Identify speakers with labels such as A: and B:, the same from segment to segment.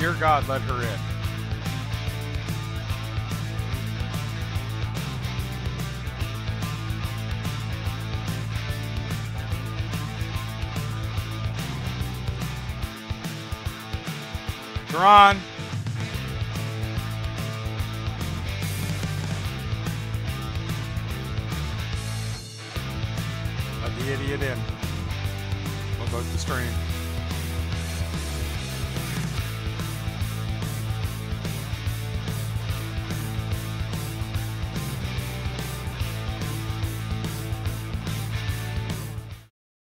A: dear God, let her in. You're on. Let the idiot in. What about the stream?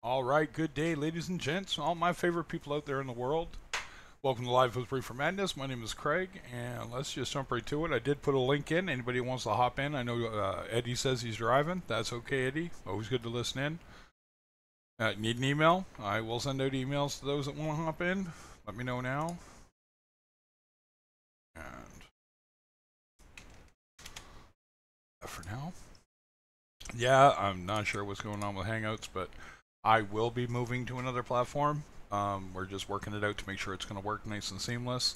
A: All right, good day, ladies and gents, all my favorite people out there in the world. Welcome to Live with Reefer Madness. My name is Craig, and let's just jump right to it. I did put a link in. Anybody who wants to hop in? I know Eddie says he's driving. That's okay, Eddie. Always good to listen in. Need an email? I will send out emails to those that want to hop in. Let me know now. And for now. Yeah, I'm not sure what's going on with Hangouts, but I will be moving to another platform. We're just working it out to make sure it's going to work nice and seamless.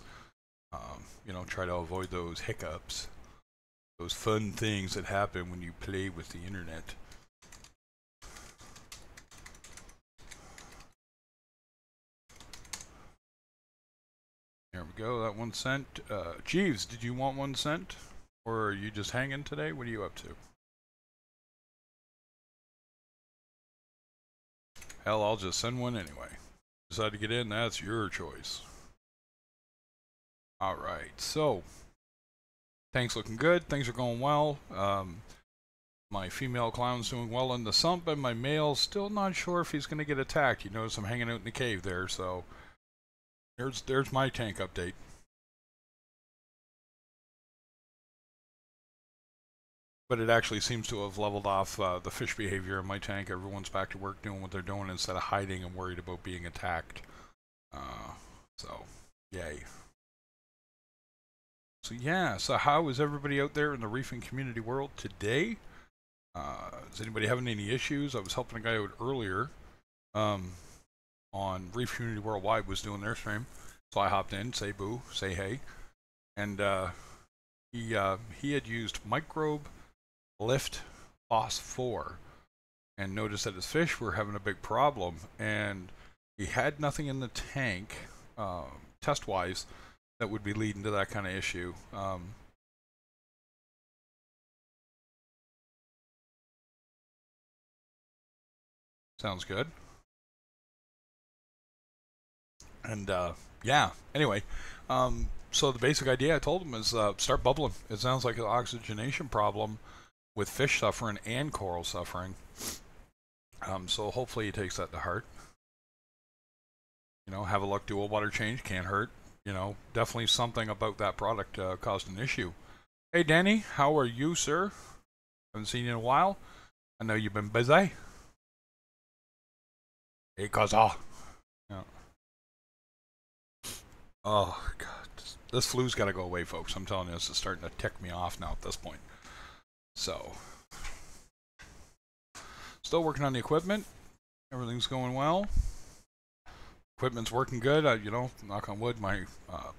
A: You know, try to avoid those hiccups, those fun things that happen when you play with the internet. There we go, that 1 cent. Jeeves, did you want 1 cent? Or are you just hanging today? What are you up to? Hell, I'll just send one anyway. Decide to get in, that's your choice. Alright, so tanks looking good, things are going well. My female clown's doing well in the sump, and my male's still not sure if he's going to get attacked. You notice I'm hanging out in the cave there, so there's my tank update. But it actually seems to have leveled off the fish behavior in my tank. Everyone's back to work doing what they're doing instead of hiding and worried about being attacked. So, yay. So yeah, so how is everybody out there in the reefing community world today? Is anybody having any issues? I was helping a guy out earlier on Reef Community Worldwide was doing their stream. So I hopped in, say boo, say hey. And he had used microbe lift phos 4 and noticed that his fish were having a big problem, and he had nothing in the tank test wise that would be leading to that kind of issue. Sounds good. And yeah, anyway, so the basic idea I told him is start bubbling. It sounds like an oxygenation problem with fish suffering and coral suffering. So hopefully he takes that to heart. You know, have a look, do a water change, can't hurt. You know, definitely something about that product caused an issue. Hey Danny, how are you, sir? Haven't seen you in a while. I know you've been busy. Hey, Kaza. Yeah. Oh God, this flu's got to go away, folks. I'm telling you, this is starting to tick me off now at this point. So, still working on the equipment. Everything's going well. Equipment's working good. You know, knock on wood, my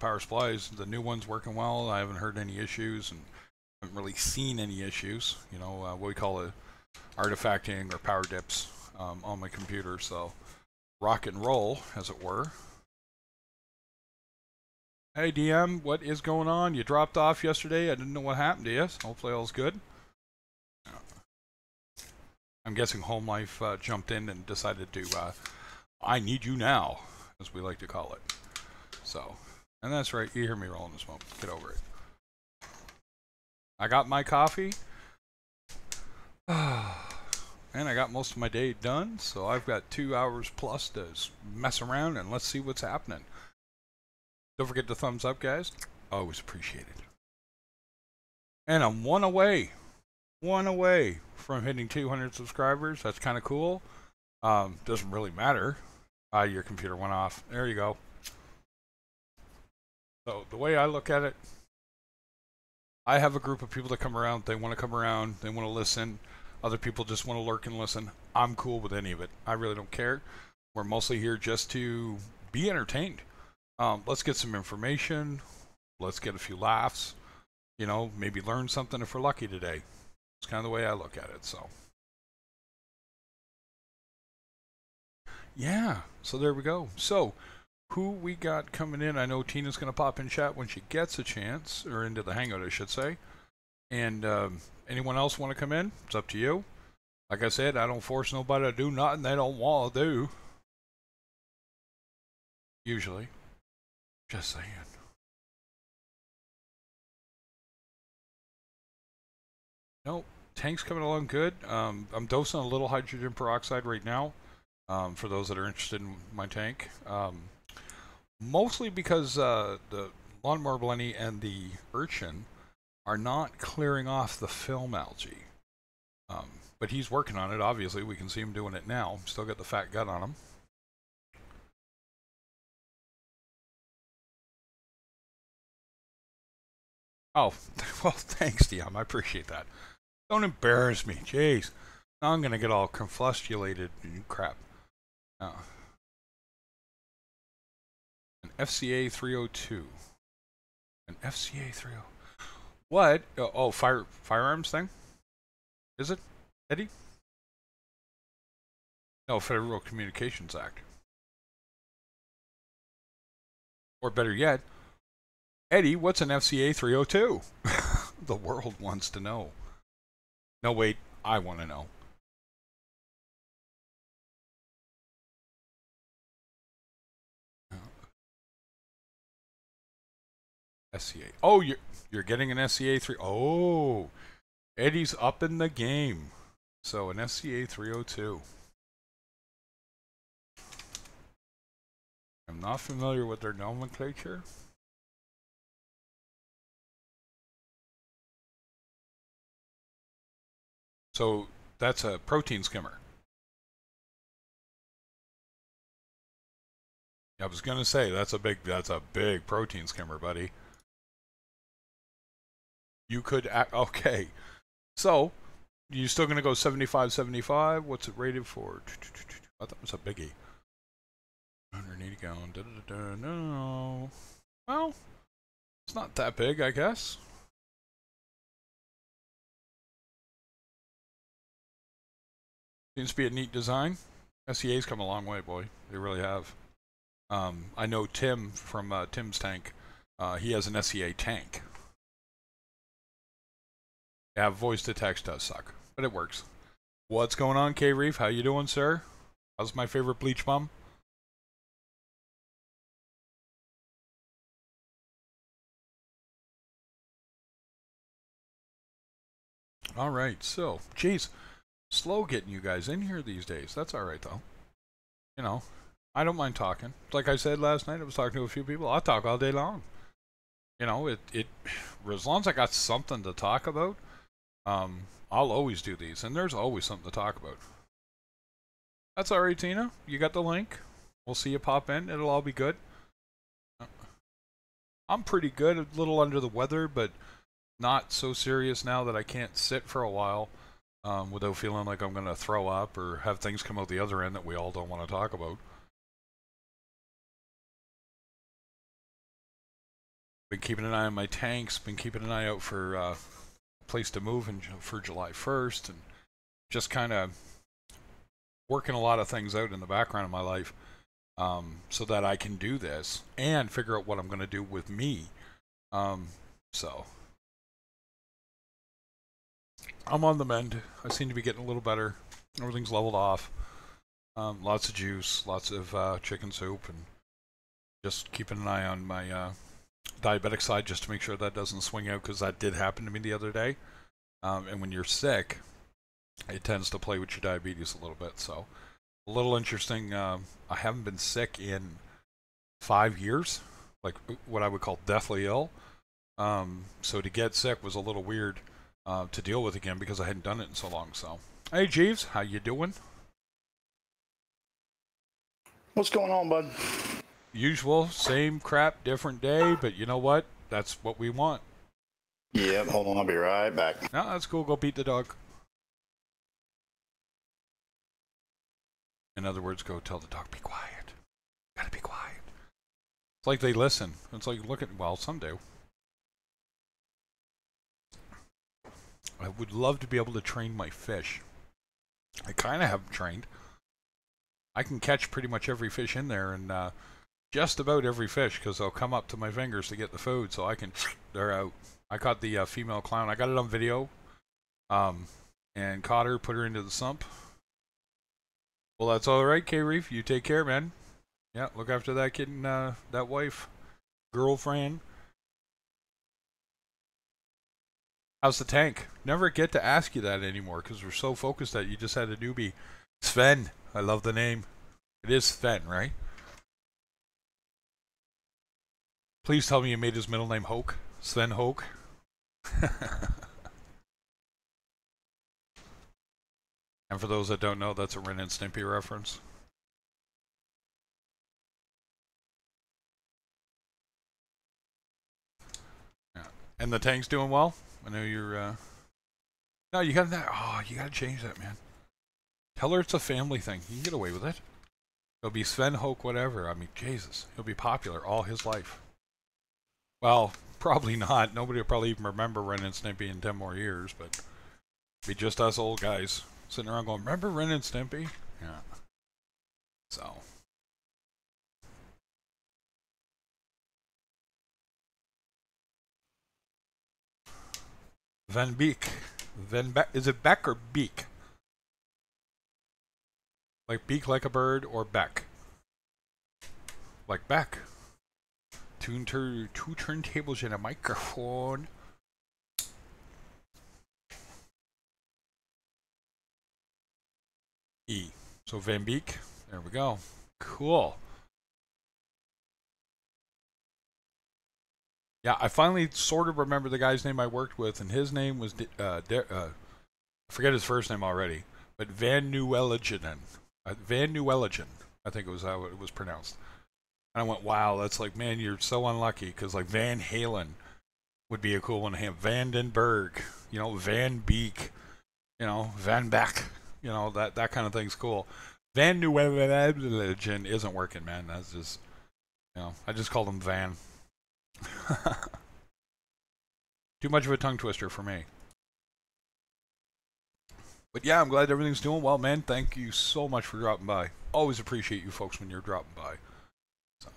A: power supplies, the new one's working well. I haven't heard any issues and haven't really seen any issues. You know, what we call it artifacting or power dips on my computer. So, rock and roll, as it were. Hey DM, what is going on? You dropped off yesterday. I didn't know what happened to you. Hopefully all's good. I'm guessing Home Life jumped in and decided to, I need you now, as we like to call it. So, and that's right, you hear me rolling the smoke. Get over it. I got my coffee. And I got most of my day done, so I've got 2 hours plus to mess around and let's see what's happening. Don't forget the thumbs up, guys. Always appreciate it. And I'm one away from hitting 200 subscribers. That's kind of cool. Doesn't really matter. Your computer went off. There you go. So the way I look at it, I have a group of people that come around. They want to come around. They want to listen. Other people just want to lurk and listen. I'm cool with any of it. I really don't care. We're mostly here just to be entertained. Let's get some information. Let's get a few laughs. You know, maybe learn something if we're lucky today. It's kind of the way I look at it. So, yeah. So there we go. So, who we got coming in? I know Tina's going to pop in chat when she gets a chance, or into the hangout, I should say. And anyone else want to come in? It's up to you. Like I said, I don't force nobody to do nothing they don't want to do. Usually. Just saying. Nope. Tank's coming along good. I'm dosing a little hydrogen peroxide right now, for those that are interested in my tank. Mostly because the lawnmower blenny and the urchin are not clearing off the film algae. But he's working on it, obviously. We can see him doing it now. Still got the fat gut on him. Oh, well, thanks, Dion. I appreciate that. Don't embarrass me. Jeez. Now I'm going to get all confustulated and crap. An FCA 302. An FCA 30. What? Oh, firearms thing? Is it, Eddie? No, Federal Communications Act. Or better yet, Eddie, what's an FCA 302? The world wants to know. No, wait, I want to know. SCA. Oh, you're getting an SCA 3. Oh, Eddie's up in the game. So an SCA 302. I'm not familiar with their nomenclature. So that's a protein skimmer. I was gonna say that's a big protein skimmer, buddy. You could okay. So you still gonna go 75, 75? What's it rated for? I thought it was a biggie. 180 gallon. No. Well, it's not that big, I guess. Seems to be a neat design. SCA's come a long way, boy. They really have. I know Tim from Tim's Tank. He has an SCA tank. Yeah, voice to text does suck, but it works. What's going on, K Reef? How you doing, sir? How's my favorite bleach bum? All right, so, geez, slow getting you guys in here these days. That's all right, though. You know, I don't mind talking. Like I said last night, I was talking to a few people. I'll talk all day long. You know, as long as I got something to talk about, I'll always do these, and there's always something to talk about. That's all right, Tina. You got the link. We'll see you pop in. It'll all be good. I'm pretty good. A little under the weather, but not so serious now that I can't sit for a while without feeling like I'm going to throw up or have things come out the other end that we all don't want to talk about. Been keeping an eye on my tanks. Been keeping an eye out for a place to move for July 1st, and just kind of working a lot of things out in the background of my life so that I can do this and figure out what I'm going to do with me. So I'm on the mend. I seem to be getting a little better. Everything's leveled off. Lots of juice, lots of chicken soup, and just keeping an eye on my diabetic side just to make sure that doesn't swing out, because that did happen to me the other day. And when you're sick, it tends to play with your diabetes a little bit. So a little interesting. I haven't been sick in 5 years, like what I would call deathly ill. So to get sick was a little weird to deal with again, because I hadn't done it in so long. So, hey Jeeves, how you doing?
B: What's going on, bud?
A: Usual, same crap, different day, but you know what? That's what we want.
B: Yeah, hold on, I'll be right back.
A: No, that's cool. Go beat the dog. In other words, go tell the dog, be quiet. Gotta be quiet. It's like they listen. It's like, look at, well, some do. I would love to be able to train my fish. I kind of have them trained. I can catch pretty much every fish in there, and just about every fish, because they'll come up to my fingers to get the food, so I can, they're out. I caught the female clown. I got it on video, and caught her, put her into the sump. Well, that's all right, K-Reef. You take care, man. Yeah, look after that kid and that wife, girlfriend. How's the tank? Never get to ask you that anymore because we're so focused that you just had a newbie. Sven. I love the name. It is Sven, right? Please tell me you made his middle name Hoke. Sven Hoke. And for those that don't know, that's a Ren and Stimpy reference. Yeah. And the tank's doing well? I know you're, no, you got that. Oh, you gotta change that, man. Tell her it's a family thing. You can get away with it. It'll be Sven Hoke, whatever. I mean, Jesus. He'll be popular all his life. Well, probably not. Nobody will probably even remember Ren and Stimpy in 10 more years, but it'll be just us old guys sitting around going, remember Ren and Stimpy? Yeah. So. Van Beek. Is it Beck or Beek? Like beak like a bird or Beck? Like Beck. Two turntables and a microphone. E. So Van Beek. There we go. Cool. Yeah, I finally sort of remember the guy's name I worked with, and his name was, I forget his first name already, but Van Nuweligen. Van Nuweligen, I think it was how it was pronounced. And I went, wow, that's like, man, you're so unlucky, because like Van Halen would be a cool one to have. Vandenberg, you know, Van Beek, you know, Van Beck, you know, that kind of thing's cool. Van Nuweligen isn't working, man. That's just, you know, I just called him Van. Too much of a tongue twister for me. But yeah, I'm glad everything's doing well, man. Thank you so much for dropping by. Always appreciate you folks when you're dropping by. So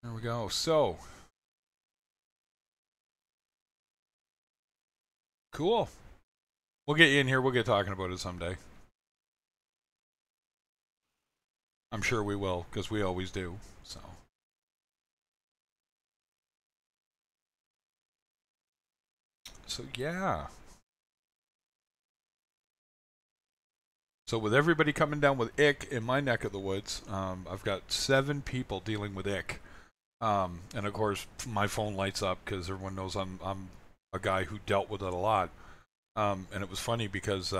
A: there we go. So cool. We'll get you in here. We'll get talking about it someday. I'm sure we will, because we always do. So yeah. So with everybody coming down with ick in my neck of the woods, I've got 7 people dealing with ick. And of course, my phone lights up because everyone knows I'm a guy who dealt with it a lot. And it was funny because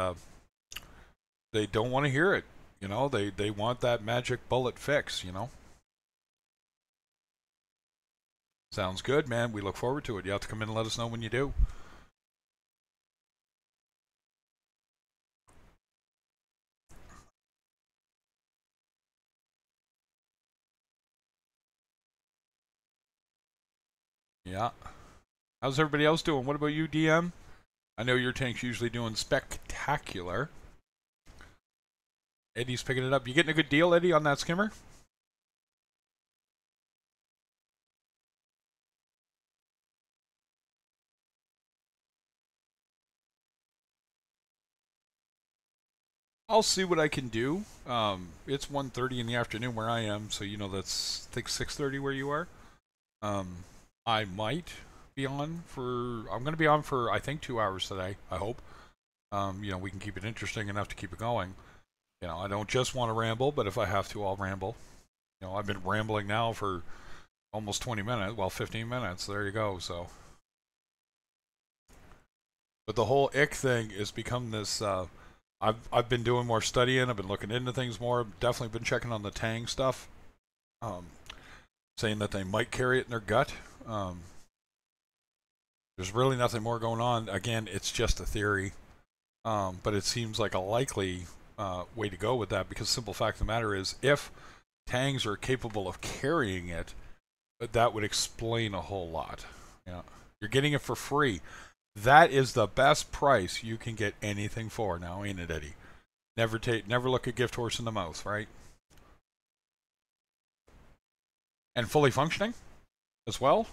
A: they don't want to hear it. You know, they want that magic bullet fix, you know. Sounds good, man. We look forward to it. You have to come in and let us know when you do. Yeah. How's everybody else doing? What about you, DM? I know your tank's usually doing spectacular. Eddie's picking it up. You getting a good deal, Eddie, on that skimmer? I'll see what I can do. It's 1:30 in the afternoon where I am, so you know that's I think 6:30 where you are. I might be on for. I'm going to be on for I think 2 hours today. I hope. You know, we can keep it interesting enough to keep it going. You know, I don't just want to ramble, but if I have to, I'll ramble. You know, I've been rambling now for almost 20 minutes. Well, 15 minutes. There you go. So, but the whole ick thing has become this. I've been doing more studying. I've been looking into things more. Definitely been checking on the Tang stuff. Saying that they might carry it in their gut. There's really nothing more going on. Again, it's just a theory. But it seems like a likely way to go with that, because the simple fact of the matter is, if tangs are capable of carrying it, but that would explain a whole lot. Yeah, you're getting it for free. That is the best price you can get anything for now, ain't it, Eddie? Never look a gift horse in the mouth, right? And fully functioning as well.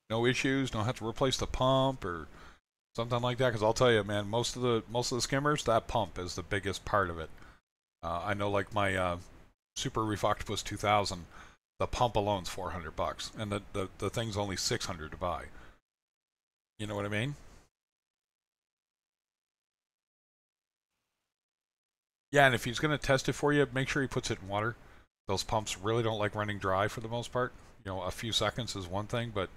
A: No issues. Don't have to replace the pump or something like that. Because I'll tell you, man, most of the skimmers, that pump is the biggest part of it. I know, like my Super Reef Octopus 2000, the pump alone's $400, and the thing's only $600 to buy. You know what I mean? Yeah, and if he's gonna test it for you, make sure he puts it in water. Those pumps really don't like running dry for the most part. You know, a few seconds is one thing, but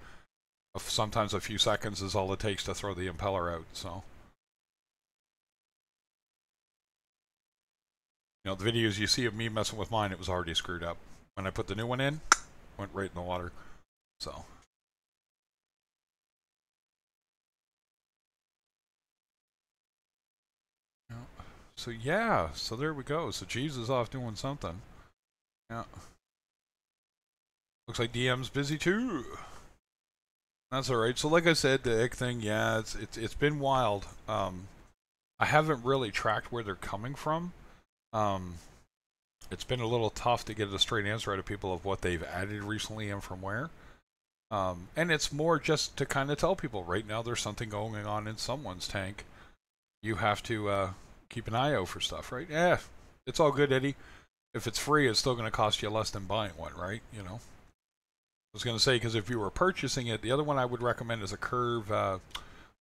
A: sometimes a few seconds is all it takes to throw the impeller out. So, you know, the videos you see of me messing with mine, it was already screwed up. When I put the new one in, went right in the water. So. So yeah, so there we go. So Jeeves is off doing something. Yeah. Looks like DM's busy too. That's all right. So like I said, the egg thing, yeah, it's been wild. I haven't really tracked where they're coming from. Um, it's been a little tough to get a straight answer out of people of what they've added recently and from where. And it's more just to kind of tell people right now there's something going on in someone's tank. You have to keep an eye out for stuff, right? Yeah, it's all good, Eddie. If it's free, it's still going to cost you less than buying one, right? You know. I was going to say, because if you were purchasing it, the other one I would recommend is a Curve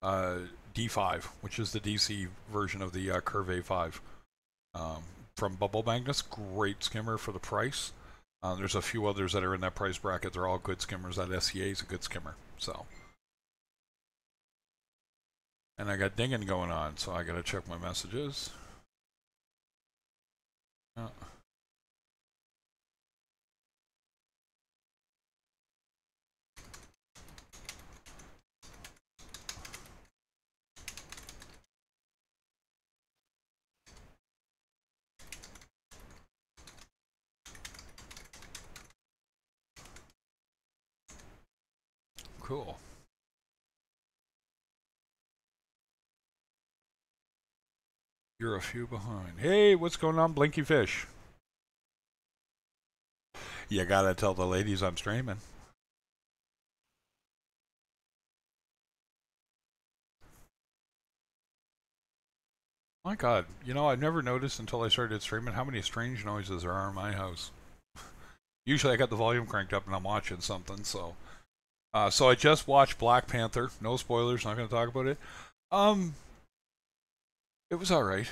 A: D5, which is the DC version of the Curve A5 from Bubble Magnus. Great skimmer for the price. There's a few others that are in that price bracket. They're all good skimmers. That SCA is a good skimmer. So, and I got dinging going on, so I got to check my messages. Cool. You're a few behind. Hey, what's going on, Blinky Fish? You gotta tell the ladies I'm streaming. My God, you know, I've never noticed until I started streaming how many strange noises there are in my house. Usually I got the volume cranked up and I'm watching something, so. So I just watched Black Panther. No spoilers, not going to talk about it. It was alright.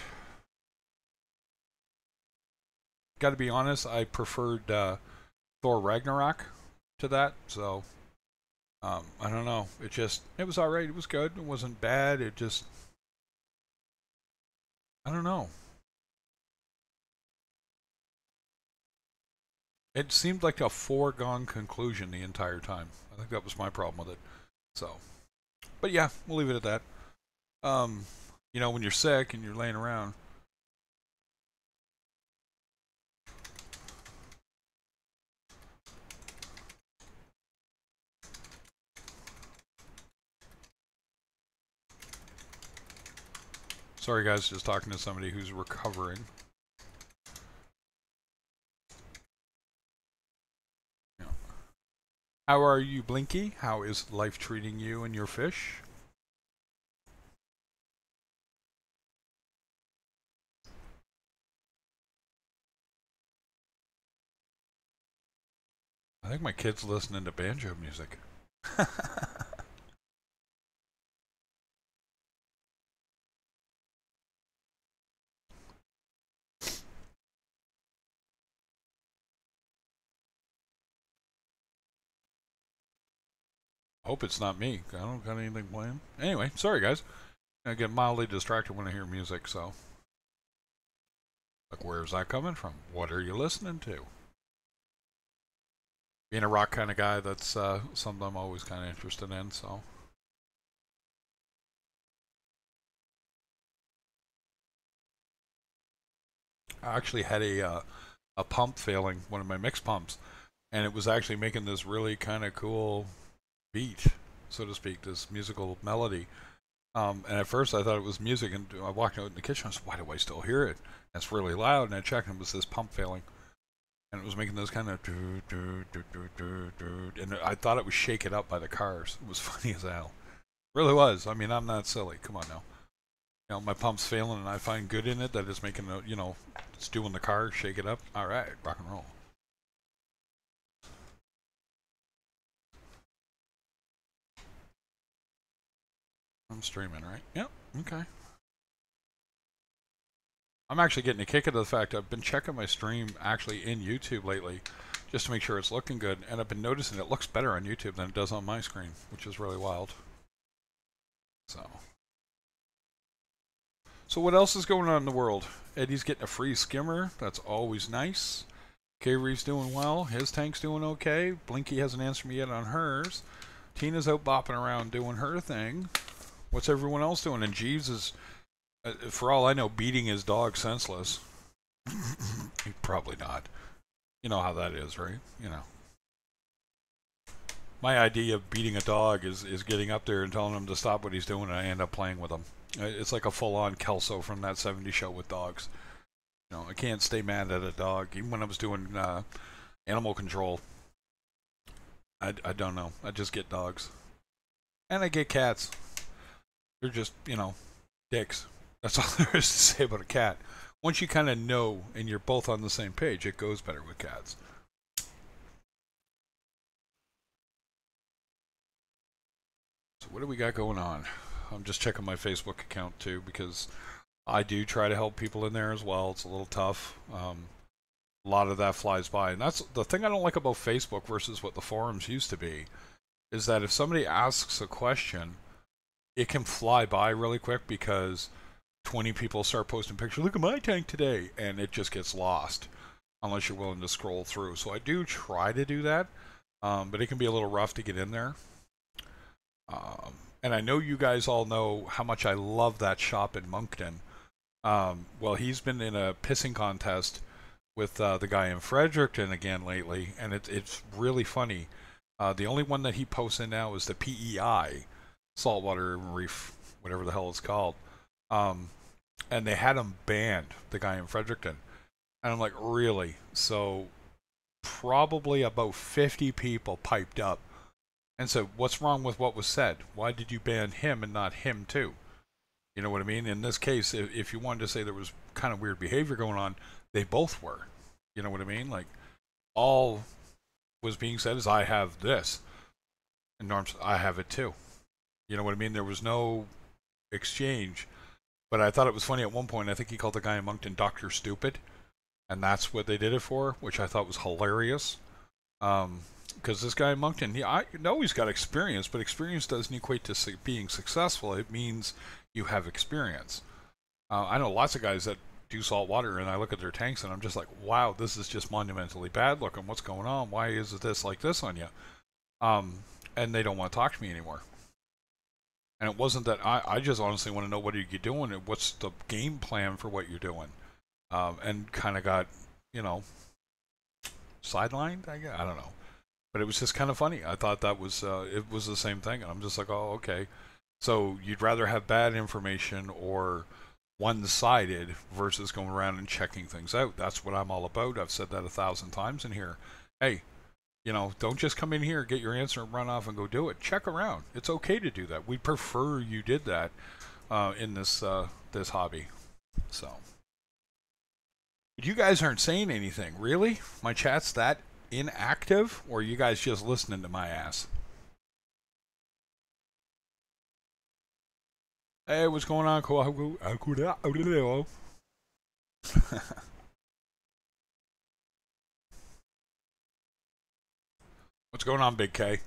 A: Got to be honest, I preferred Thor Ragnarok to that, so. I don't know. It was alright. It was good. It wasn't bad. It just. I don't know. It seemed like a foregone conclusion the entire time. I think that was my problem with it. So, but yeah, we'll leave it at that. You know, when you're sick and you're laying around. Sorry, guys, just talking to somebody who's recovering. Yeah. How are you, Blinky? How is life treating you and your fish? I think my kid's listening to banjo music. Hope it's not me. I don't got anything playing. Anyway, sorry guys. I get mildly distracted when I hear music, so. Like, where's that coming from? What are you listening to? Being a rock kind of guy, that's something I'm always kind of interested in, so. I actually had a a pump failing, one of my mix pumps, and it was actually making this really kind of cool beat, so to speak, this musical melody. And at first I thought it was music, and I walked out in the kitchen. I said, "Why do I still hear it?" And it's really loud, and I checked, and it was this pump failing, and it was making this kind of doo, doo, doo, doo, doo, doo, and I thought it was shaken up by the cars. It was funny as hell. It really was. I mean, I'm not silly. Come on now. You know, my pump's failing, and I find good in it that it's making a, it's doing the car shake it up. All right, rock and roll. I'm streaming, right? Yep. Okay. I'm actually getting a kick out of the fact I've been checking my stream actually in YouTube lately, just to make sure it's looking good, and I've been noticing it looks better on YouTube than it does on my screen, which is really wild. So what else is going on in the world? Eddie's getting a free skimmer. That's always nice. K-Reef's doing well. His tank's doing okay. Blinky hasn't answered me yet on hers. Tina's out bopping around doing her thing. What's everyone else doing? And Jeeves is, for all I know, beating his dog senseless. Probably not. You know how that is, right? You know. My idea of beating a dog is getting up there and telling him to stop what he's doing, and I end up playing with him. It's like a full-on Kelso from that '70s show with dogs. You know, I can't stay mad at a dog. Even when I was doing animal control, I don't know. I just get dogs. And I get cats. They're just, dicks. That's all there is to say about a cat. Once you kind of know and you're both on the same page, it goes better with cats. So what do we got going on? I'm just checking my Facebook account too, because I do try to help people in there as well. It's a little tough. A lot of that flies by, and that's the thing I don't like about Facebook versus what the forums used to be, is that if somebody asks a question, it can fly by really quick because 20 people start posting pictures. Look at my tank today, and it just gets lost unless you're willing to scroll through. So I do try to do that, but it can be a little rough to get in there. And I know you guys all know how much I love that shop in Moncton. Well, he's been in a pissing contest with the guy in Fredericton again lately, and it's really funny. The only one that he posts in now is the PEI, Saltwater Reef, whatever the hell it's called. And they had him banned, the guy in Fredericton. And I'm like, really? So probably about 50 people piped up and said, what's wrong with what was said? Why did you ban him and not him too? You know what I mean? In this case, if you wanted to say there was kind of weird behavior going on, they both were. You know what I mean? Like, all was being said is, I have this. And Norm's, I have it too. You know what I mean? There was no exchange. But I thought it was funny at one point. I think he called the guy in Moncton Dr. Stupid. And that's what they did it for, which I thought was hilarious. Because this guy in Moncton, I know he's got experience, but experience doesn't equate to being successful. It means you have experience. I know lots of guys that do salt water, and I look at their tanks, and I'm just like, wow, this is just monumentally bad looking. What's going on? Why is this like this on you? And they don't want to talk to me anymore. And it wasn't that I just honestly want to know what are you doing and what's the game plan for what you're doing. And kind of got, sidelined, I guess. I don't know. But it was just kind of funny. I thought that was, it was the same thing. And I'm just like, oh, okay. So you'd rather have bad information or one-sided versus going around and checking things out. That's what I'm all about. I've said that 1,000 times in here. Hey, don't just come in here, get your answer, and run off and go do it. Check around. It's okay to do that. We prefer you did that in this this hobby. So, but you guys aren't saying anything, really? My chat's that inactive, or are you guys just listening to my ass? Hey, what's going on? What's going on, Big K?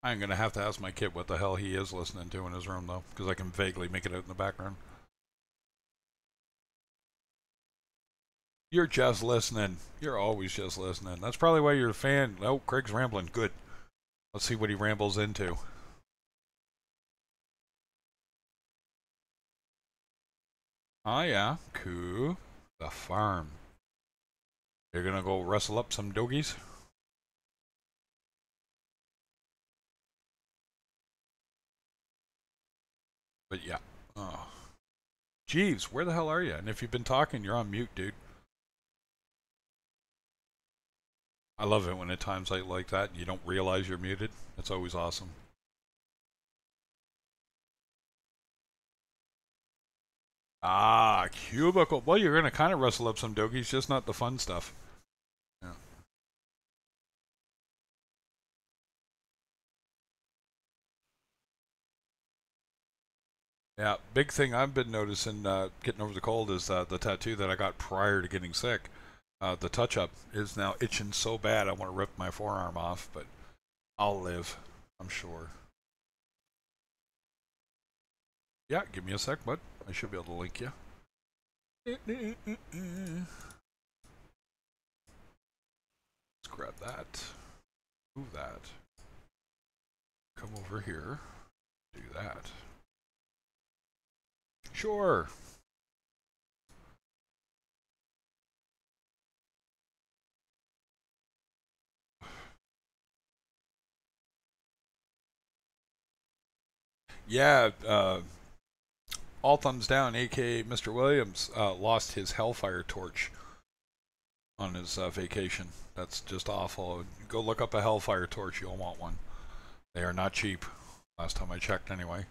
A: I'm going to have to ask my kid what the hell he is listening to in his room, though, because I can vaguely make it out in the background. You're just listening. You're always just listening. That's probably why you're a fan. Oh, Craig's rambling. Good. Let's see what he rambles into. Oh yeah, cool. The farm. You're gonna go wrestle up some doggies? But yeah. Oh. Jeeves, where the hell are you? And if you've been talking, you're on mute, dude. I love it when at times like that you don't realize you're muted. It's always awesome. Ah, cubicle. Well, you're gonna kind of wrestle up some doggies, just not the fun stuff. Yeah. Yeah, big thing I've been noticing getting over the cold is the tattoo that I got prior to getting sick. The touch-up is now itching so bad I want to rip my forearm off, but I'll live, I'm sure. Yeah, give me a sec, bud. I should be able to link you. Let's grab that. Move that. Come over here. Do that. Sure. Yeah, all thumbs down, aka Mr. Williams, lost his Hellfire torch on his vacation. That's just awful. Go look up a Hellfire torch, you'll want one. They are not cheap. Last time I checked, anyway.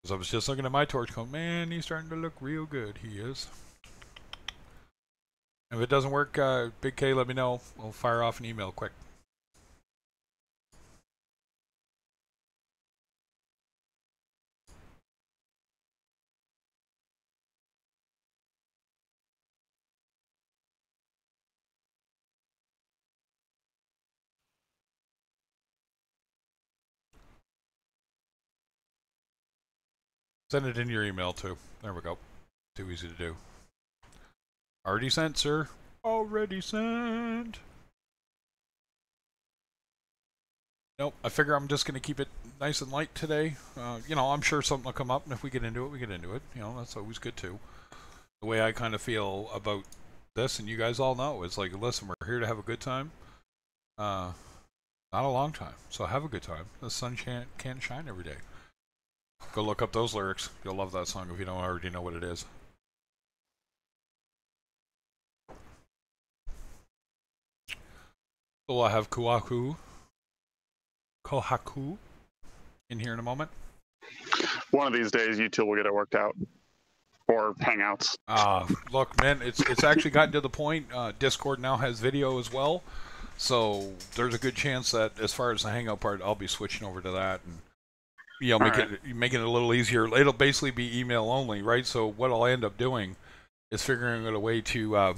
A: Because I was just looking at my torch going, man, he's starting to look real good. He is. If it doesn't work, Big K, let me know. We'll fire off an email quick. Send it in your email, too. There we go. Too easy to do. Already sent, sir. Already sent. Nope, I figure I'm just going to keep it nice and light today. You know, I'm sure something will come up, and if we get into it, we get into it. You know, that's always good, too. The way I kind of feel about this, and you guys all know, is like, listen, we're here to have a good time. Not a long time, so have a good time. The sun can't shine every day. Go look up those lyrics. You'll love that song if you don't already know what it is. So we'll have Kohaku in here in a moment.
C: One of these days, you two will get it worked out. Or Hangouts.
A: Look, man, it's actually gotten to the point, Discord now has video as well. So there's a good chance that as far as the Hangout part, I'll be switching over to that and make it a little easier. It'll basically be email only, right? So what I'll end up doing is figuring out a way to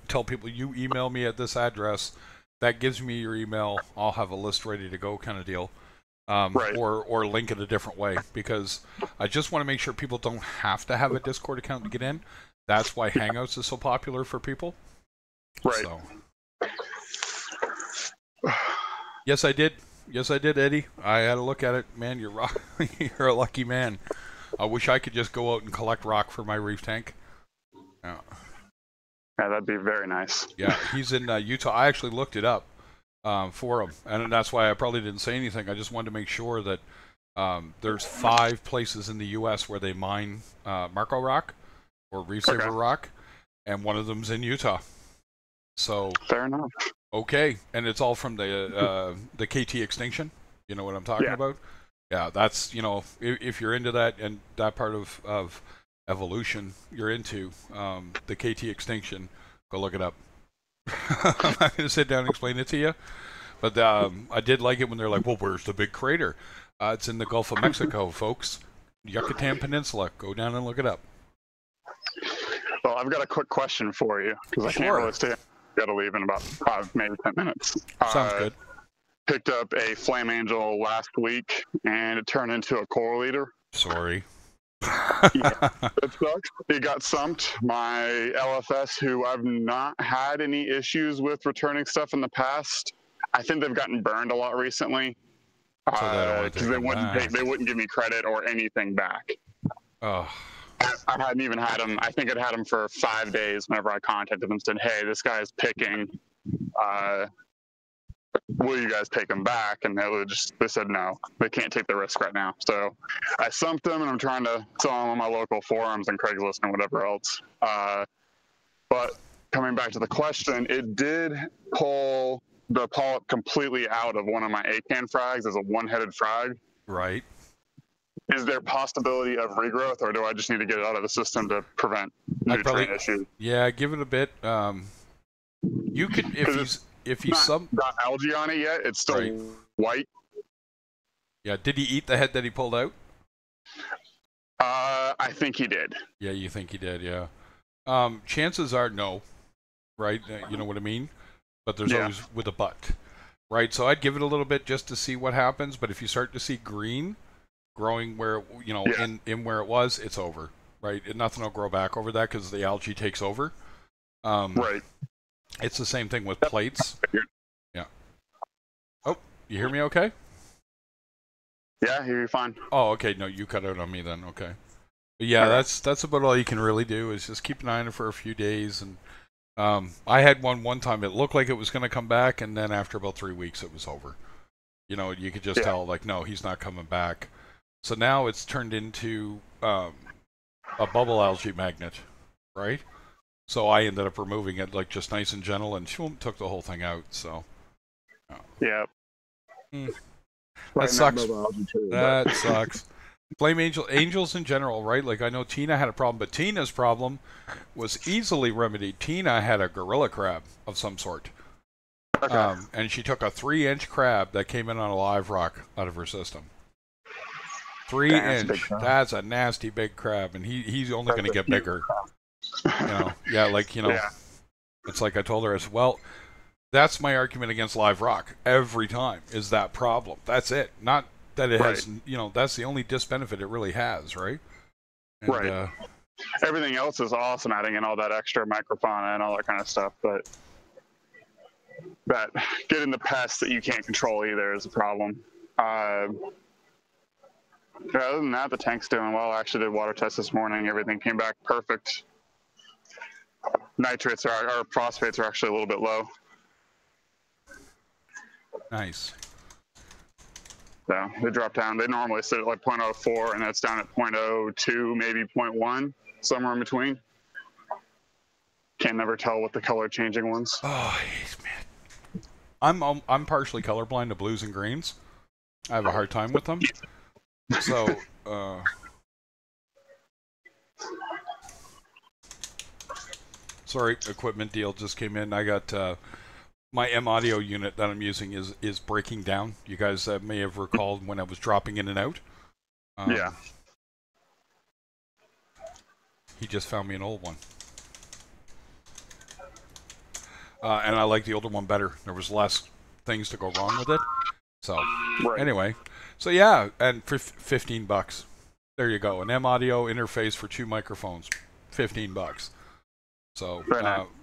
A: tell people, you email me at this address, that gives me your email, I'll have a list ready to go kind of deal.
C: Right.
A: Or link it a different way, because I just want to make sure people don't have to have a Discord account to get in. That's why Hangouts is so popular for people.
C: Right.
A: So. Yes, I did. Yes, I did, Eddie. I had a look at it. Man, you're you're a lucky man. I wish I could just go out and collect rock for my reef tank.
C: Yeah, that'd be very nice.
A: Yeah, he's in Utah. I actually looked it up for him, and that's why I probably didn't say anything. I just wanted to make sure that there's 5 places in the U.S. where they mine Marco rock or Reef Saver rock, and one of them's in Utah. So
C: fair enough.
A: Okay, and it's all from the KT extinction. You know what I'm talking about? Yeah, that's, you know, if you're into that and that part of evolution you're into, the KT extinction, go look it up. I'm not going to sit down and explain it to you, but I did like it when they're like, well, where's the big crater? It's in the Gulf of Mexico, folks. Yucatan Peninsula. Go down and look it up.
C: Well, I've got a quick question for you, because I can't really stay. Got to leave in about 5, maybe 10 minutes.
A: Sounds good.
C: Picked up a Flame Angel last week, and it turned into a coral eater.
A: Sorry.
C: Yeah, it sucks. He got sumped. My LFS, who I've not had any issues with returning stuff in the past, I think they've gotten burned a lot recently
A: So they don't want to
C: because
A: take them back.
C: they wouldn't give me credit or anything back.
A: Oh,
C: I hadn't even had him. I think I'd had him for 5 days. Whenever I contacted them, and said, "Hey, this guy's picking. Uh, will you guys take him back?" And they said no, they can't take the risk right now. So I sumped them, and I'm trying to sell them on my local forums and Craigslist and whatever else. But coming back to the question, it did pull the polyp completely out of one of my ACAN frags as a one-headed frag.
A: right.
C: Is there possibility of regrowth, or do I just need to get it out of the system to prevent nutrient issues?
A: Yeah, give it a bit. You could if he's some
C: got algae on it yet. It's still
A: right.
C: white.
A: Yeah, did he eat the head that he pulled out?
C: I think he did.
A: Yeah, you think he did? Yeah. Chances are no, right? You know what I mean? But there's always with a but, right? So I'd give it a little bit just to see what happens. But if you start to see green growing where in where it was, it's over, right? Nothing will grow back over that because the algae takes over.
C: Right.
A: It's the same thing with plates. Yeah. Oh, you hear me okay?
C: Yeah, you're fine.
A: Oh, okay. No, you cut out on me then. Okay. But yeah, that's about all you can really do is just keep an eye on it for a few days. And I had one time. It looked like it was going to come back, and then after about 3 weeks, it was over. You know, you could just tell, like, no, he's not coming back. So now it's turned into a bubble algae magnet, right? So I ended up removing it, like, just nice and gentle, and shoom, took the whole thing out. So
C: yeah,
A: that sucks. That sucks. Flame angels in general, right? Like, I know Tina had a problem, but Tina's problem was easily remedied. Tina had a gorilla crab of some sort.
C: Okay.
A: And she took a 3-inch crab that came in on a live rock out of her system. 3-inch. That's a nasty big crab, and he's only going to get bigger. It's like I told her, I said, well, that's my argument against live rock every time, is that problem. That's it. Not that it has, that's the only disbenefit it really has, right? And,
C: right. Everything else is awesome, adding in all that extra microfauna and all that kind of stuff, but that getting the pests that you can't control either is a problem. Other than that, the tank's doing well. I actually did water tests this morning. Everything came back perfect. Nitrates or phosphates are actually a little bit low.
A: Nice.
C: So they dropped down. They normally sit at like 0.04, and that's down at 0.02, maybe 0.1, somewhere in between. Can't never tell with the color changing ones.
A: Oh, man. I'm partially colorblind to blues and greens. I have a hard time with them. So, sorry, equipment deal just came in. I got my M audio unit that I'm using is breaking down. You guys may have recalled when I was dropping in and out.
C: Yeah.
A: He just found me an old one. And I like the older one better. There was less things to go wrong with it. So, anyway. So, yeah, and for $15. There you go. An M audio interface for 2 microphones. $15. So,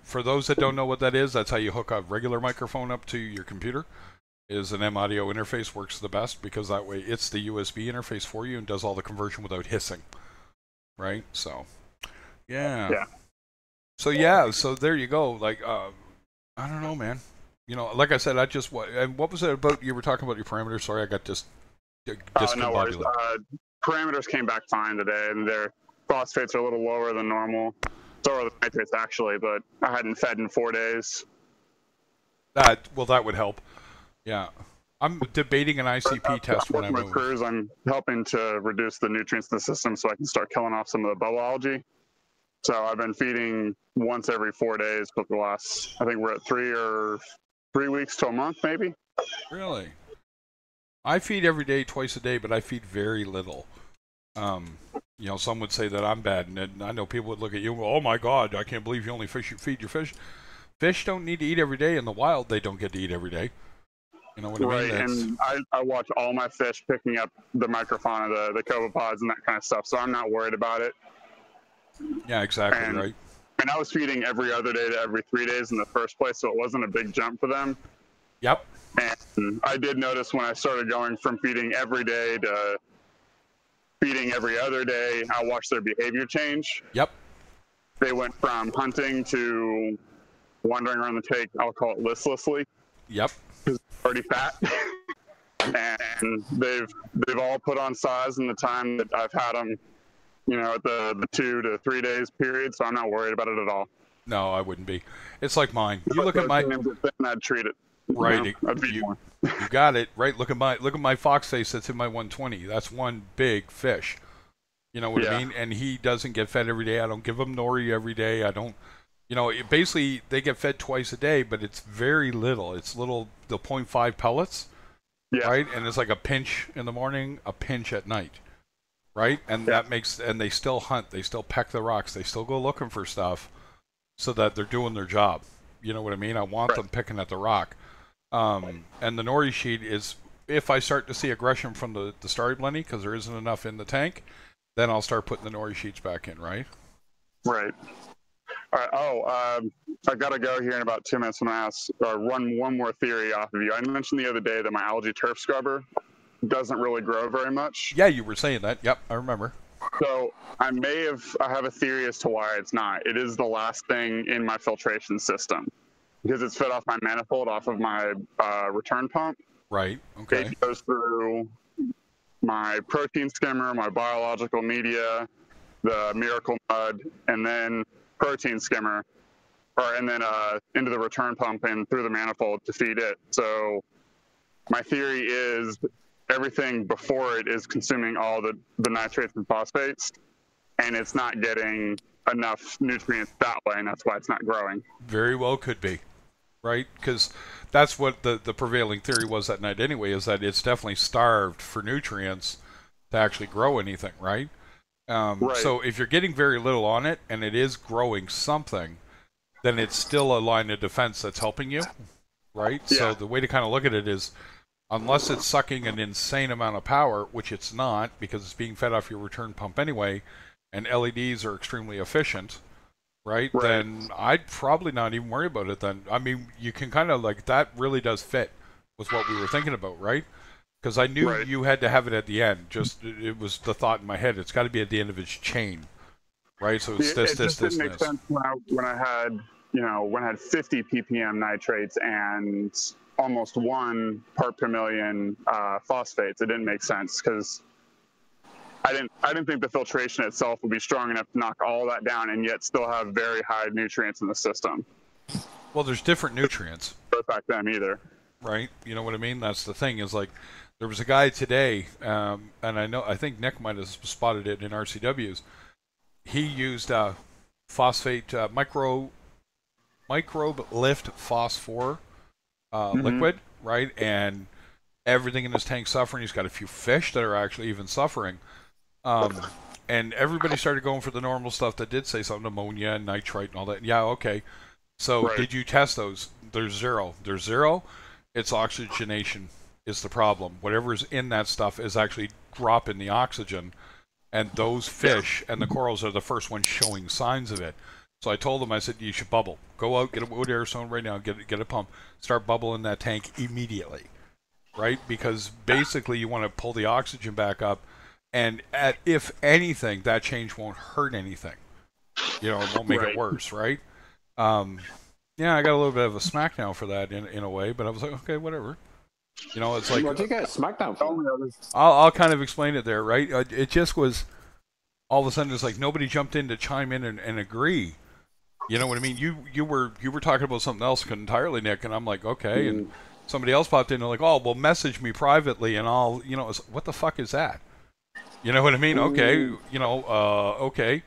A: for those that don't know what that is, that's how you hook a regular microphone up to your computer. Is an M audio interface works the best because that way it's the USB interface for you and does all the conversion without hissing. Right? So, yeah. So there you go. Like, I don't know, man. Like I said, what was it about? You were talking about your parameters. Sorry, I got discombobulated.
C: Parameters came back fine today, and their phosphates are a little lower than normal. So are the nitrates, actually, but I hadn't fed in 4 days.
A: That would help. Yeah. I'm debating an ICP test when I move.
C: Crews, I'm helping to reduce the nutrients in the system so I can start killing off some of the bubble algae. So I've been feeding once every 4 days, but the last, I think we're at 3 weeks to a month, maybe.
A: Really? I feed every day, twice a day, but I feed very little. Some would say that I'm bad, and I know people would look at you, oh my God, I can't believe you only feed your fish. Fish don't need to eat every day. In the wild, they don't get to eat every day. You know what I mean?
C: Right, and I watch all my fish picking up the microfauna, the copepods, and that kind of stuff, so I'm not worried about it.
A: Yeah, exactly,
C: And,
A: right?
C: and I was feeding every other day to every 3 days in the first place, so it wasn't a big jump for them.
A: Yep.
C: And I did notice when I started going from feeding every day to feeding every other day, I watched their behavior change.
A: Yep.
C: They went from hunting to wandering around the tank, I'll call it listlessly.
A: Yep.
C: Because they're already fat. And they've all put on size in the time that I've had them, you know, at the 2 to 3 days period, so I'm not worried about it at all.
A: No, I wouldn't be. It's like mine. You look at my
C: I'd treat it.
A: right.
C: You
A: got it right. Look at my fox face that's in my 120. That's one big fish. You know what I mean? And he doesn't get fed every day. I don't give him nori every day. I don't. You know, basically they get fed twice a day, but it's very little. It's little the 0.5 pellets. Yeah. Right, and it's like a pinch in the morning, a pinch at night. Right, and that makes, and they still hunt. They still peck the rocks. They still go looking for stuff, so that they're doing their job. You know what I mean? I want them picking at the rock. And the nori sheet is, if I start to see aggression from the starry blenny, because there isn't enough in the tank, then I'll start putting the nori sheets back in, right?
C: Right. All right. I gotta go here in about 2 minutes. I'm gonna ask one more theory off of you. I mentioned the other day that my algae turf scrubber doesn't really grow very much.
A: Yeah, you were saying that. Yep, I remember.
C: So I have a theory as to why it's not. It is the last thing in my filtration system because it's fed off my manifold, off of my return pump.
A: Right. Okay.
C: It goes through my protein skimmer, my biological media, the miracle mud, and then protein skimmer, and then into the return pump and through the manifold to feed it. So my theory is everything before it is consuming all the nitrates and phosphates, and it's not getting enough nutrients that way, and that's why it's not growing.
A: Very well could be, right? Because that's what the prevailing theory was that night anyway, is that it's definitely starved for nutrients to actually grow anything, right? Right. So if you're getting very little on it and it is growing something, then it's still a line of defense that's helping you, right? Yeah. So the way to kind of look at it is, unless it's sucking an insane amount of power, which it's not because it's being fed off your return pump anyway, and LEDs are extremely efficient, right? Then I'd probably not even worry about it then. I mean, you can kind of like, that really does fit with what we were thinking about, right? Because I knew you had to have it at the end. Just it was the thought in my head. It's got to be at the end of its chain, right? So it's this.
C: It didn't make sense when I had 50 ppm nitrates and almost 1 part per million phosphates. It didn't make sense because I didn't think the filtration itself would be strong enough to knock all that down and yet still have very high nutrients in the system.
A: Well, there's different nutrients.
C: Don't affect them either.
A: Right? You know what I mean? That's the thing, is like, there was a guy today, and I think Nick might have spotted it in RCWs. He used phosphate, microbe lift phosphor liquid, right? And everything in his tank suffering. He's got a few fish that are actually even suffering. And everybody started going for the normal stuff that did say something, ammonia and nitrite and all that. Yeah, okay. So did you test those? There's zero. There's zero. It's oxygenation is the problem. Whatever is in that stuff is actually dropping the oxygen, and those fish and the corals are the first ones showing signs of it. So I told them, I said, you should bubble. Go out, get a wood aerosol right now, get a pump, start bubbling that tank immediately, right? Because basically you want to pull the oxygen back up, and if anything, that change won't hurt anything. You know, it won't make it worse, right? Yeah, I got a little bit of a smackdown for that in a way, but I was like, okay, whatever. You know, it's like,
D: what do you get smackdown for?
A: I'll kind of explain it there, right? It just was, all of a sudden, it's like nobody jumped in to chime in and agree. You know what I mean? You were talking about something else entirely, Nick, and I'm like, okay, and somebody else popped in and like, oh, well, message me privately, and I'll, you know, what the fuck is that? You know what I mean? Okay, you know, okay,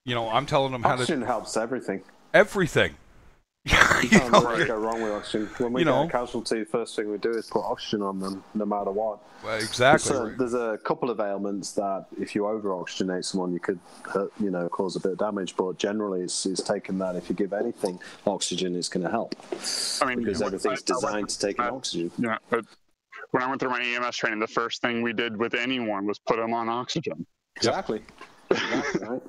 A: you know, I'm telling them how to.
D: Oxygen helps everything.
A: Everything.
D: You can't really go wrong with oxygen. When we
A: You
D: get
A: know.
D: a casualty, first thing we do is put oxygen on them, no matter what.
A: Well, exactly.
D: So there's a couple of ailments that if you over-oxygenate someone, you could hurt, cause a bit of damage. But generally, it's taken that if you give anything oxygen, it's going to help.
C: I mean,
D: because everything's designed to take in oxygen.
C: Yeah, but when I went through my EMS training, the first thing we did with anyone was put them on oxygen.
D: Exactly. Right.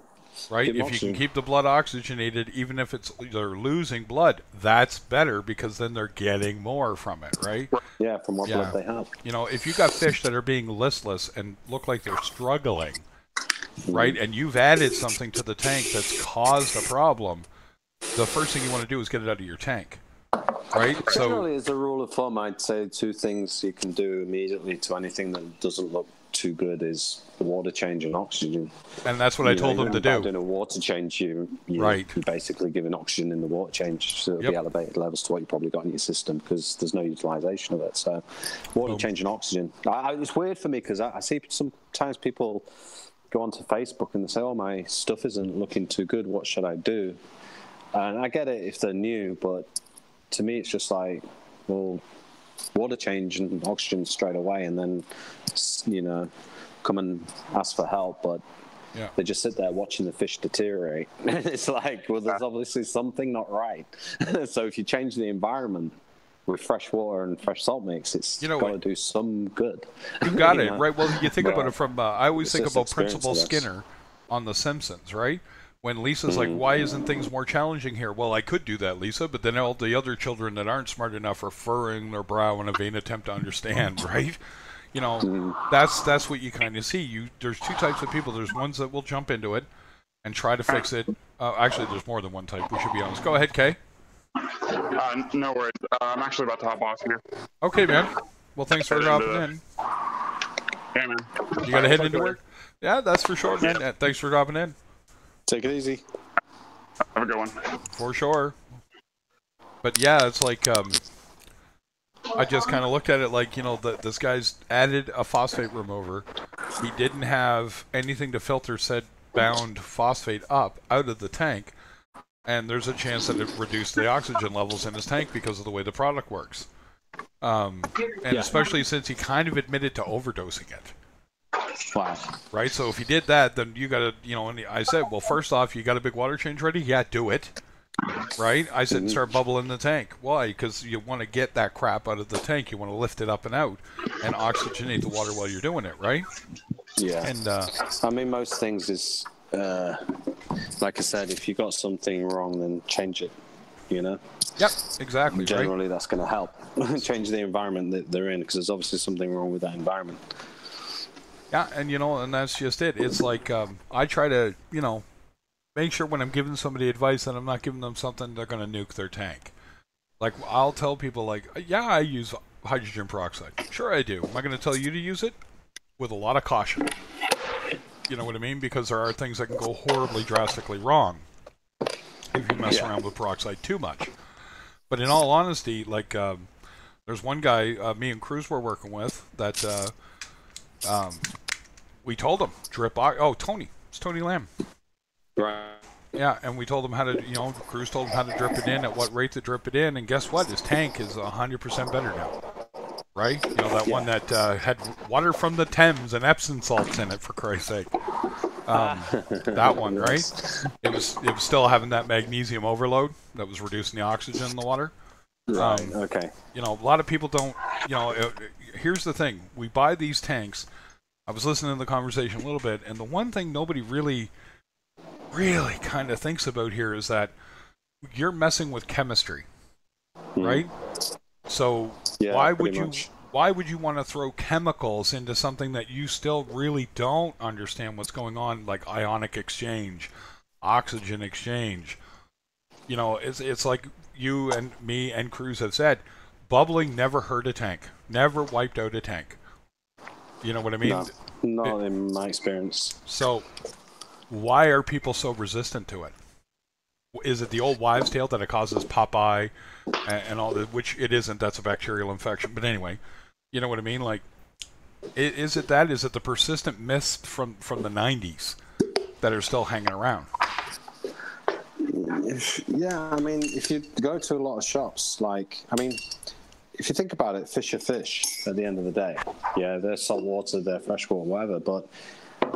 A: Right? If you can keep the blood oxygenated, even if they're losing blood, that's better because then they're getting more from it, right?
D: Yeah, from what blood they have.
A: You know, if you got fish that are being listless and look like they're struggling, right, and you've added something to the tank that's caused a problem, the first thing you want to do is get it out of your tank, right?
D: Generally, as a rule of thumb, I'd say 2 things you can do immediately to anything that doesn't look too good is the water change and oxygen.
A: And that's what I told them to do.
D: Doing a water change, you're basically giving oxygen in the water change, so it'll be elevated levels to what you probably got in your system because there's no utilization of it. So, water change and oxygen. It's weird for me because I see sometimes people go onto Facebook and they say, "Oh, my stuff isn't looking too good. What should I do?" And I get it if they're new, but to me, it's just like, well, water change and oxygen straight away, and then come and ask for help. But they just sit there watching the fish deteriorate. It's like, well, there's obviously something not right. So if you change the environment with fresh water and fresh salt mix, it's got to do some good.
A: You got it right. Well, you think about it from I always think about Principal Skinner on The Simpsons, right? When Lisa's like, why isn't things more challenging here? Well, I could do that, Lisa, but then all the other children that aren't smart enough are furrowing their brow in a vain attempt to understand, right? You know, that's what you kind of see. There's 2 types of people. There's ones that will jump into it and try to fix it. Actually, there's more than one type. We should be honest. Go ahead, Kay.
C: No worries. I'm actually about to hop off here.
A: Okay, man. Well, thanks for dropping in.
C: Hey, man.
A: You got to head into work? Yeah, that's for sure, man. Yeah. Thanks for dropping in.
D: Take it easy.
C: Have a good one.
A: For sure. But yeah, it's like I just kind of looked at it like, this guy's added a phosphate remover. He didn't have anything to filter said bound phosphate up out of the tank, and there's a chance that it reduced the oxygen levels in his tank because of the way the product works. And especially since he kind of admitted to overdosing it.
D: Wow.
A: Right, so if he did that, then you got to, and I said, well, first off, you got a big water change ready? Yeah, do it. Right? I said, start bubbling the tank. Why? Because you want to get that crap out of the tank. You want to lift it up and out and oxygenate the water while you're doing it, right?
D: Yeah.
A: And
D: I mean, most things is, like I said, if you got something wrong, then change it, Yep,
A: exactly.
D: Generally, that's going to help. Change the environment that they're in, because there's obviously something wrong with that environment.
A: Yeah, and and that's just it. It's like I try to, make sure when I'm giving somebody advice that I'm not giving them something they're going to nuke their tank. Like, I'll tell people, like, yeah, I use hydrogen peroxide. Sure I do. Am I going to tell you to use it? With a lot of caution. You know what I mean? Because there are things that can go horribly, drastically wrong if you mess around with peroxide too much. But in all honesty, like, there's one guy me and Cruz were working with that we told him, Tony. It's Tony Lamb.
D: Right.
A: Yeah, and we told him how to, Cruz told him how to drip it in, at what rate to drip it in, and guess what? His tank is 100% better now. Right? That one that had water from the Thames and Epsom salts in it, for Christ's sake. That one, right? It was still having that magnesium overload that was reducing the oxygen in the water.
D: Right, okay.
A: A lot of people don't, here's the thing. We buy these tanks. I was listening to the conversation a little bit, and the one thing nobody really kind of thinks about here is that you're messing with chemistry, right? So why would you want to throw chemicals into something that you still really don't understand what's going on, like ionic exchange, oxygen exchange? It's like you and me and Cruz have said, bubbling never hurt a tank, never wiped out a tank. You know what I mean?
D: No, not in my experience.
A: So why are people so resistant to it? Is it the old wives' tale that it causes Popeye and all that? Which it isn't. That's a bacterial infection. But anyway, you know what I mean? Like, is it that? Is it the persistent myths from the 90s that are still hanging around?
D: Yeah, I mean, if you go to a lot of shops, like, I mean, if you think about it, fish are fish at the end of the day. Yeah, they're saltwater, they're freshwater, whatever. But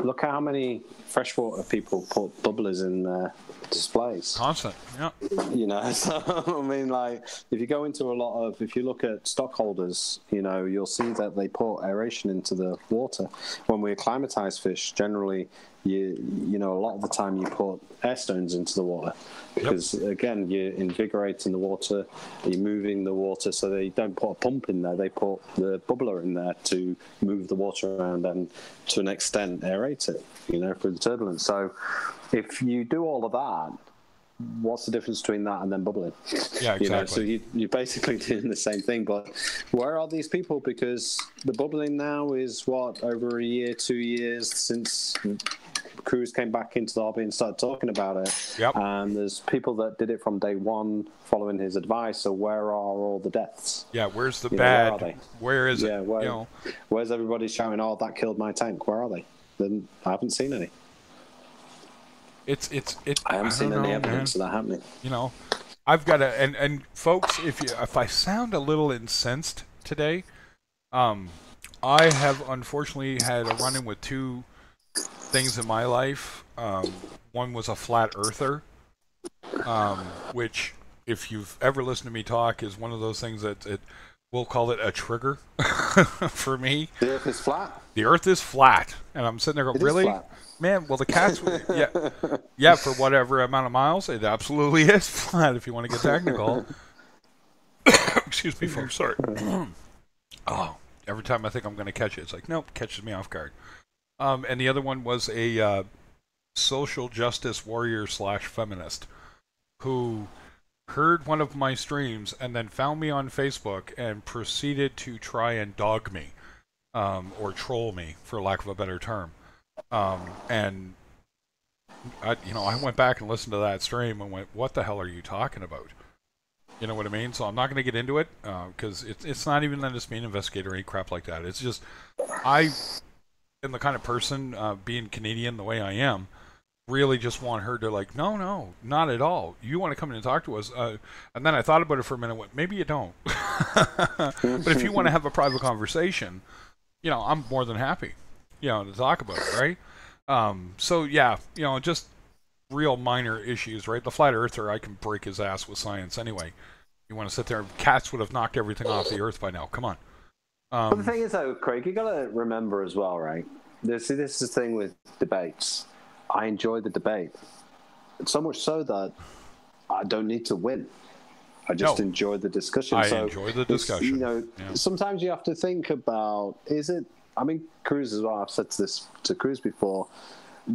D: look at how many freshwater people put bubblers in their displays.
A: Constant, yeah.
D: You know, so I mean, like, if you go into a lot of, if you look at stockholders, you know, you'll see that they put aeration into the water. When we acclimatize fish, generally, you know, a lot of the time you put air stones into the water because, again, you're invigorating the water, you're moving the water, so they don't put a pump in there, they put the bubbler in there to move the water around and, to an extent, aerate it, you know, through the turbulence. So if you do all of that, what's the difference between that and then bubbling?
A: Yeah, exactly.
D: You know, so you're basically doing the same thing, but where are these people? Because the bubbling now is, what, over a year, 2 years since crews came back into the hobby and started talking about it.
A: Yep.
D: And there's people that did it from day one following his advice, so where are all the deaths?
A: Yeah, where's the
D: You know,
A: bad?
D: where are they?
A: Where is
D: Yeah,
A: it?
D: where,
A: You know,
D: where's everybody shouting, oh, that killed my tank? Where are they? Then I haven't seen any.
A: I
D: haven't seen any
A: know,
D: evidence
A: man.
D: of that happening.
A: You know, I've got to, and folks, if I sound a little incensed today, I have unfortunately had a run-in with two things in my life. One was a flat earther, which, if you've ever listened to me talk, is one of those things that we'll call it a trigger for me.
D: The Earth is flat?
A: The Earth is flat, and I'm sitting there going,
D: It is
A: really?
D: flat.
A: Man, well, the cats, yeah, for whatever amount of miles, it absolutely is flat if you want to get technical. Excuse me, folks, sorry. Oh, every time I think I'm going to catch it, it's like, nope, catches me off guard. And the other one was a social justice warrior / feminist who heard one of my streams and then found me on Facebook and proceeded to try and dog me, or troll me, for lack of a better term. And I went back and listened to that stream and went, what the hell are you talking about? You know what I mean? So I'm not going to get into it, because it's not even that it's being investigated or any crap like that. It's just, I am the kind of person, being Canadian the way I am, really just want her to, like, no, not at all. You want to come in and talk to us. And then I thought about it for a minute and went, maybe you don't. But if you want to have a private conversation, I'm more than happy, to talk about it, right? So yeah, just real minor issues, right? The flat earther, I can break his ass with science anyway. You want to sit there, cats would have knocked everything off the earth by now. Come on.
D: But the thing is, though, Craig, you got to remember as well, right? This is the thing with debates. I enjoy the debate, so much so that I don't need to win. I just enjoy the discussion.
A: I enjoy the discussion.
D: Sometimes you have to think about, is it, I mean, Cruz as well, I've said this to Cruz before,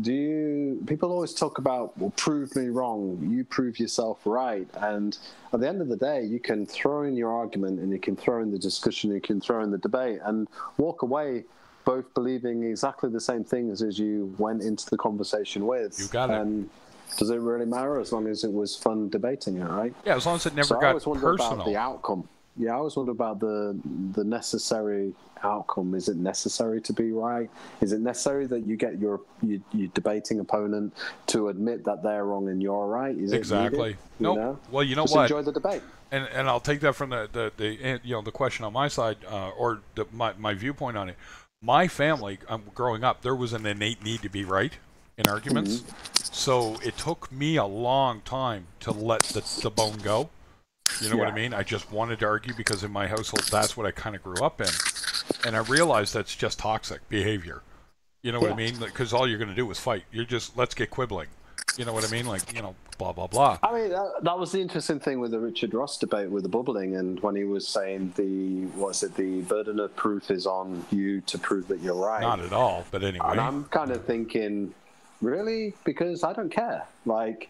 D: people always talk about, well, prove me wrong, you prove yourself right, and at the end of the day, you can throw in your argument, and you can throw in the discussion, you can throw in the debate, and walk away both believing exactly the same things as you went into the conversation with.
A: You got it.
D: And does it really matter as long as it was fun debating it, right?
A: Yeah, as long as it never got
D: I always wonder
A: personal.
D: about the outcome. Yeah, I always wonder about the necessary outcome. Is it necessary to be right? Is it necessary that you get your debating opponent to admit that they're wrong and you're right? Is
A: exactly.
D: It needed?
A: Nope. Well, you know
D: Just
A: what?
D: Enjoy the debate.
A: And I'll take that from the question on my side, or my viewpoint on it. My family, growing up, there was an innate need to be right in arguments. Mm-hmm. So it took me a long time to let the bone go. You know what I mean? I just wanted to argue because in my household, that's what I kind of grew up in. And I realized that's just toxic behavior. You know what I mean? Because all you're going to do is fight. You're just, let's get quibbling. You know what I mean? Like, blah, blah, blah.
D: I mean, that was the interesting thing with the Richard Ross debate with the bubbling, and when he was saying the burden of proof is on you to prove that you're right.
A: Not at all, but anyway.
D: And I'm kind of thinking, really? Because I don't care. Like,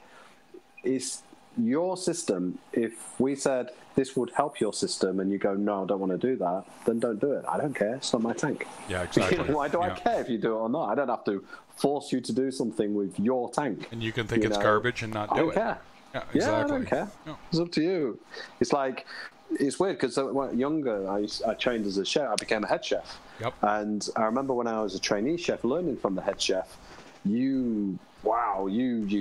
D: it's your system. If we said this would help your system and you go, no, I don't want to do that, then don't do it. I don't care. It's not my tank.
A: Yeah, exactly.
D: Why do I care if you do it or not? I don't have to force you to do something with your tank.
A: And you can think it's garbage and not do it.
D: I don't care.
A: Yeah, exactly.
D: Yeah, I don't care. Yeah. It's up to you. It's like, it's weird because when I was younger, I trained as a chef. I became a head chef.
A: Yep.
D: And I remember when I was a trainee chef, learning from the head chef, you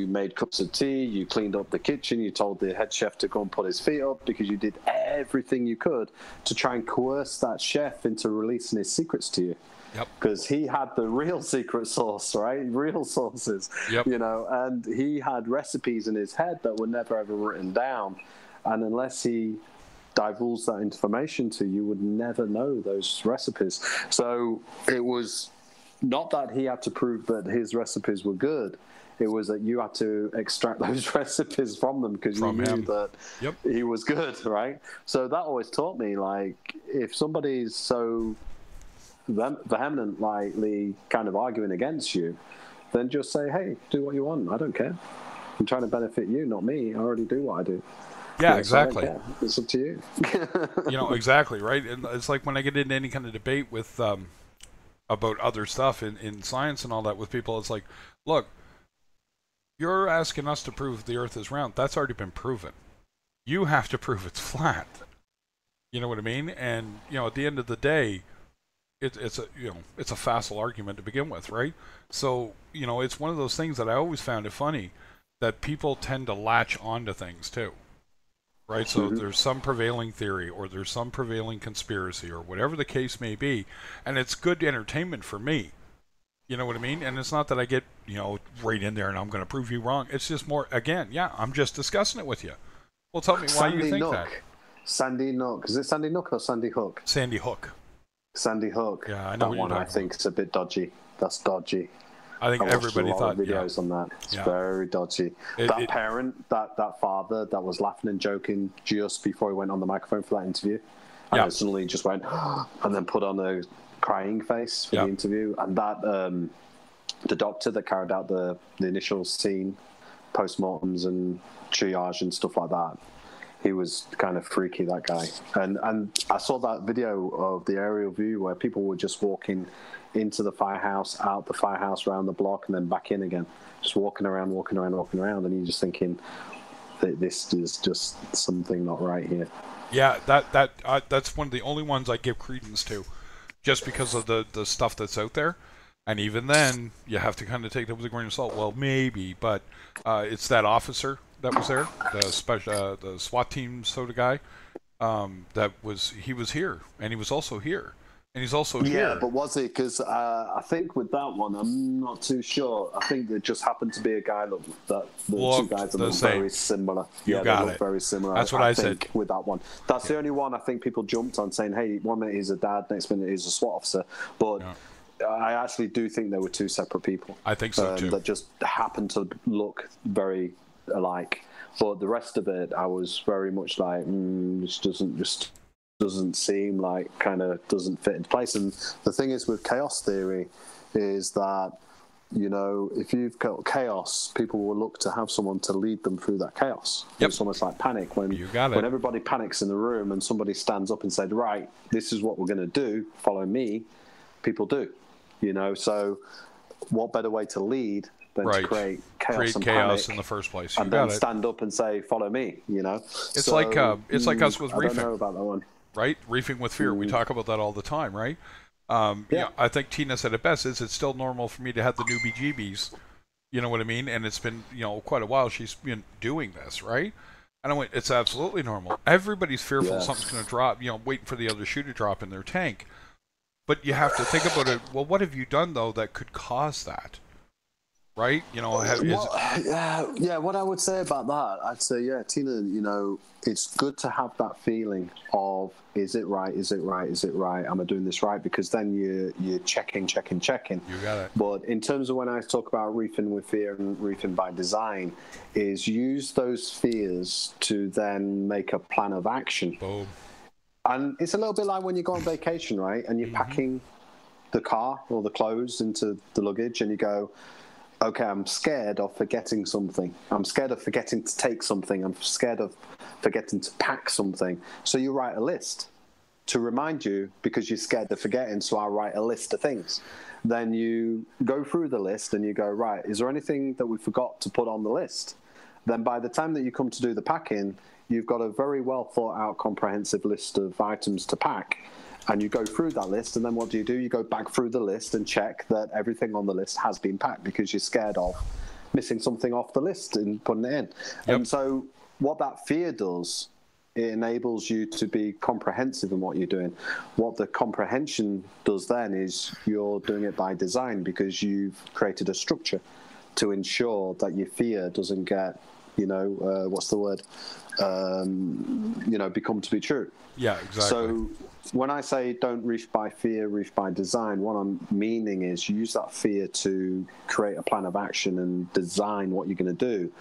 D: made cups of tea, you cleaned up the kitchen, you told the head chef to go and put his feet up because you did everything you could to try and coerce that chef into releasing his secrets to you.
A: Yep.
D: Because he had the real secret sauce, right? Real sauces, you know, and he had recipes in his head that were never ever written down. And unless he divulged that information to you, you would never know those recipes. So it was not that he had to prove that his recipes were good. It was that you had to extract those recipes from them because you knew that he was good, right? So that always taught me, like, if somebody's so vehemently kind of arguing against you, then just say, hey, do what you want. I don't care. I'm trying to benefit you, not me. I already do what I do.
A: Yeah, exactly.
D: So it's up to you.
A: You know, exactly, right? And it's like when I get into any kind of debate with about other stuff in science and all that with people, it's like, look, you're asking us to prove the Earth is round. That's already been proven. You have to prove it's flat. You know what I mean? And, you know, at the end of the day, it's a facile argument to begin with, right? So, you know, it's one of those things that I always found it funny that people tend to latch onto things too, right? So there's some prevailing theory or there's some prevailing conspiracy or whatever the case may be, and it's good entertainment for me. You know what I mean? And it's not that I get, you know, right in there and I'm going to prove you wrong. It's just more, again, I'm just discussing it with you. Well, tell me why you think that.
D: Sandy Nook. Is it Sandy Nook or Sandy Hook?
A: Sandy Hook.
D: Sandy Hook.
A: Yeah, I know what you're talking about.
D: I think it's a bit dodgy. That's dodgy.
A: I think everybody thought
D: videos on that. It's very dodgy. That father that was laughing and joking just before he went on the microphone for that interview, and then suddenly just went and then put on a crying face for the interview. And that the doctor that carried out the initial scene, postmortems and triage and stuff like that, he was kind of freaky, that guy. And I saw that video of the aerial view where people were just walking into the firehouse, out the firehouse, around the block, and then back in again, just walking around, and you're just thinking that this is just something not right here.
A: Yeah, that's one of the only ones I give credence to, just because of the stuff that's out there. And even then, you have to kind of take that with a grain of salt. Well, maybe, but it's that officer that was there, the SWAT team sort of guy. He was here, and he was also here, and he's also here.
D: Yeah, but was he? Because I think with that one, I'm not too sure. I think there just happened to be a guy two guys that look very similar.
A: You got
D: they look very similar.
A: That's what I said
D: with that one. That's the only one I think people jumped on, saying, "Hey, 1 minute he's a dad, next minute he's a SWAT officer," but. Yeah. I actually do think they were two separate people.
A: I think so too.
D: That just happened to look very alike. But the rest of it, I was very much like, this doesn't seem like, kind of doesn't fit into place. And the thing is with chaos theory is that, you know, if you've got chaos, people will look to have someone to lead them through that chaos. Yep. It's almost like panic when everybody panics in the room and somebody stands up and said, right, this is what we're going to do, follow me, people do. You know, so what better way to lead than to create chaos
A: in the first place?
D: And then stand up and say, "Follow me." You know,
A: it's like us with reefing.
D: I don't know about that one.
A: Right, reefing with fear. We talk about that all the time, right? Yeah, I think Tina said it best. It's still normal for me to have the newbie-jeebies. You know what I mean? And it's been quite a while she's been doing this, right? And I went, it's absolutely normal. Everybody's fearful something's going to drop. Waiting for the other shoe to drop in their tank. But you have to think about it. Well, what have you done, though, that could cause that? Right?
D: What I would say about that, I'd say, Tina, it's good to have that feeling of, is it right? Is it right? Is it right? Am I doing this right? Because then you're checking. You
A: got it.
D: But in terms of when I talk about reefing with fear and reefing by design, is use those fears to then make a plan of action.
A: Boom.
D: And it's a little bit like when you go on vacation, right? And you're packing the car or the clothes into the luggage and you go, okay, I'm scared of forgetting something. I'm scared of forgetting to take something. I'm scared of forgetting to pack something. So you write a list to remind you because you're scared of forgetting. So I'll write a list of things. Then you go through the list and you go, right, is there anything that we forgot to put on the list? Then by the time that you come to do the packing, you've got a very well thought out, comprehensive list of items to pack. And you go through that list, and then what do? You go back through the list and check that everything on the list has been packed, because you're scared of missing something off the list and putting it in. Yep. And so what that fear does, it enables you to be comprehensive in what you're doing. What the comprehension does then is you're doing it by design, because you've created a structure to ensure that your fear doesn't get, what's the word, become to be true.
A: Yeah, exactly.
D: So when I say don't reef by fear, reef by design, what I'm meaning is you use that fear to create a plan of action and design what you're going to do.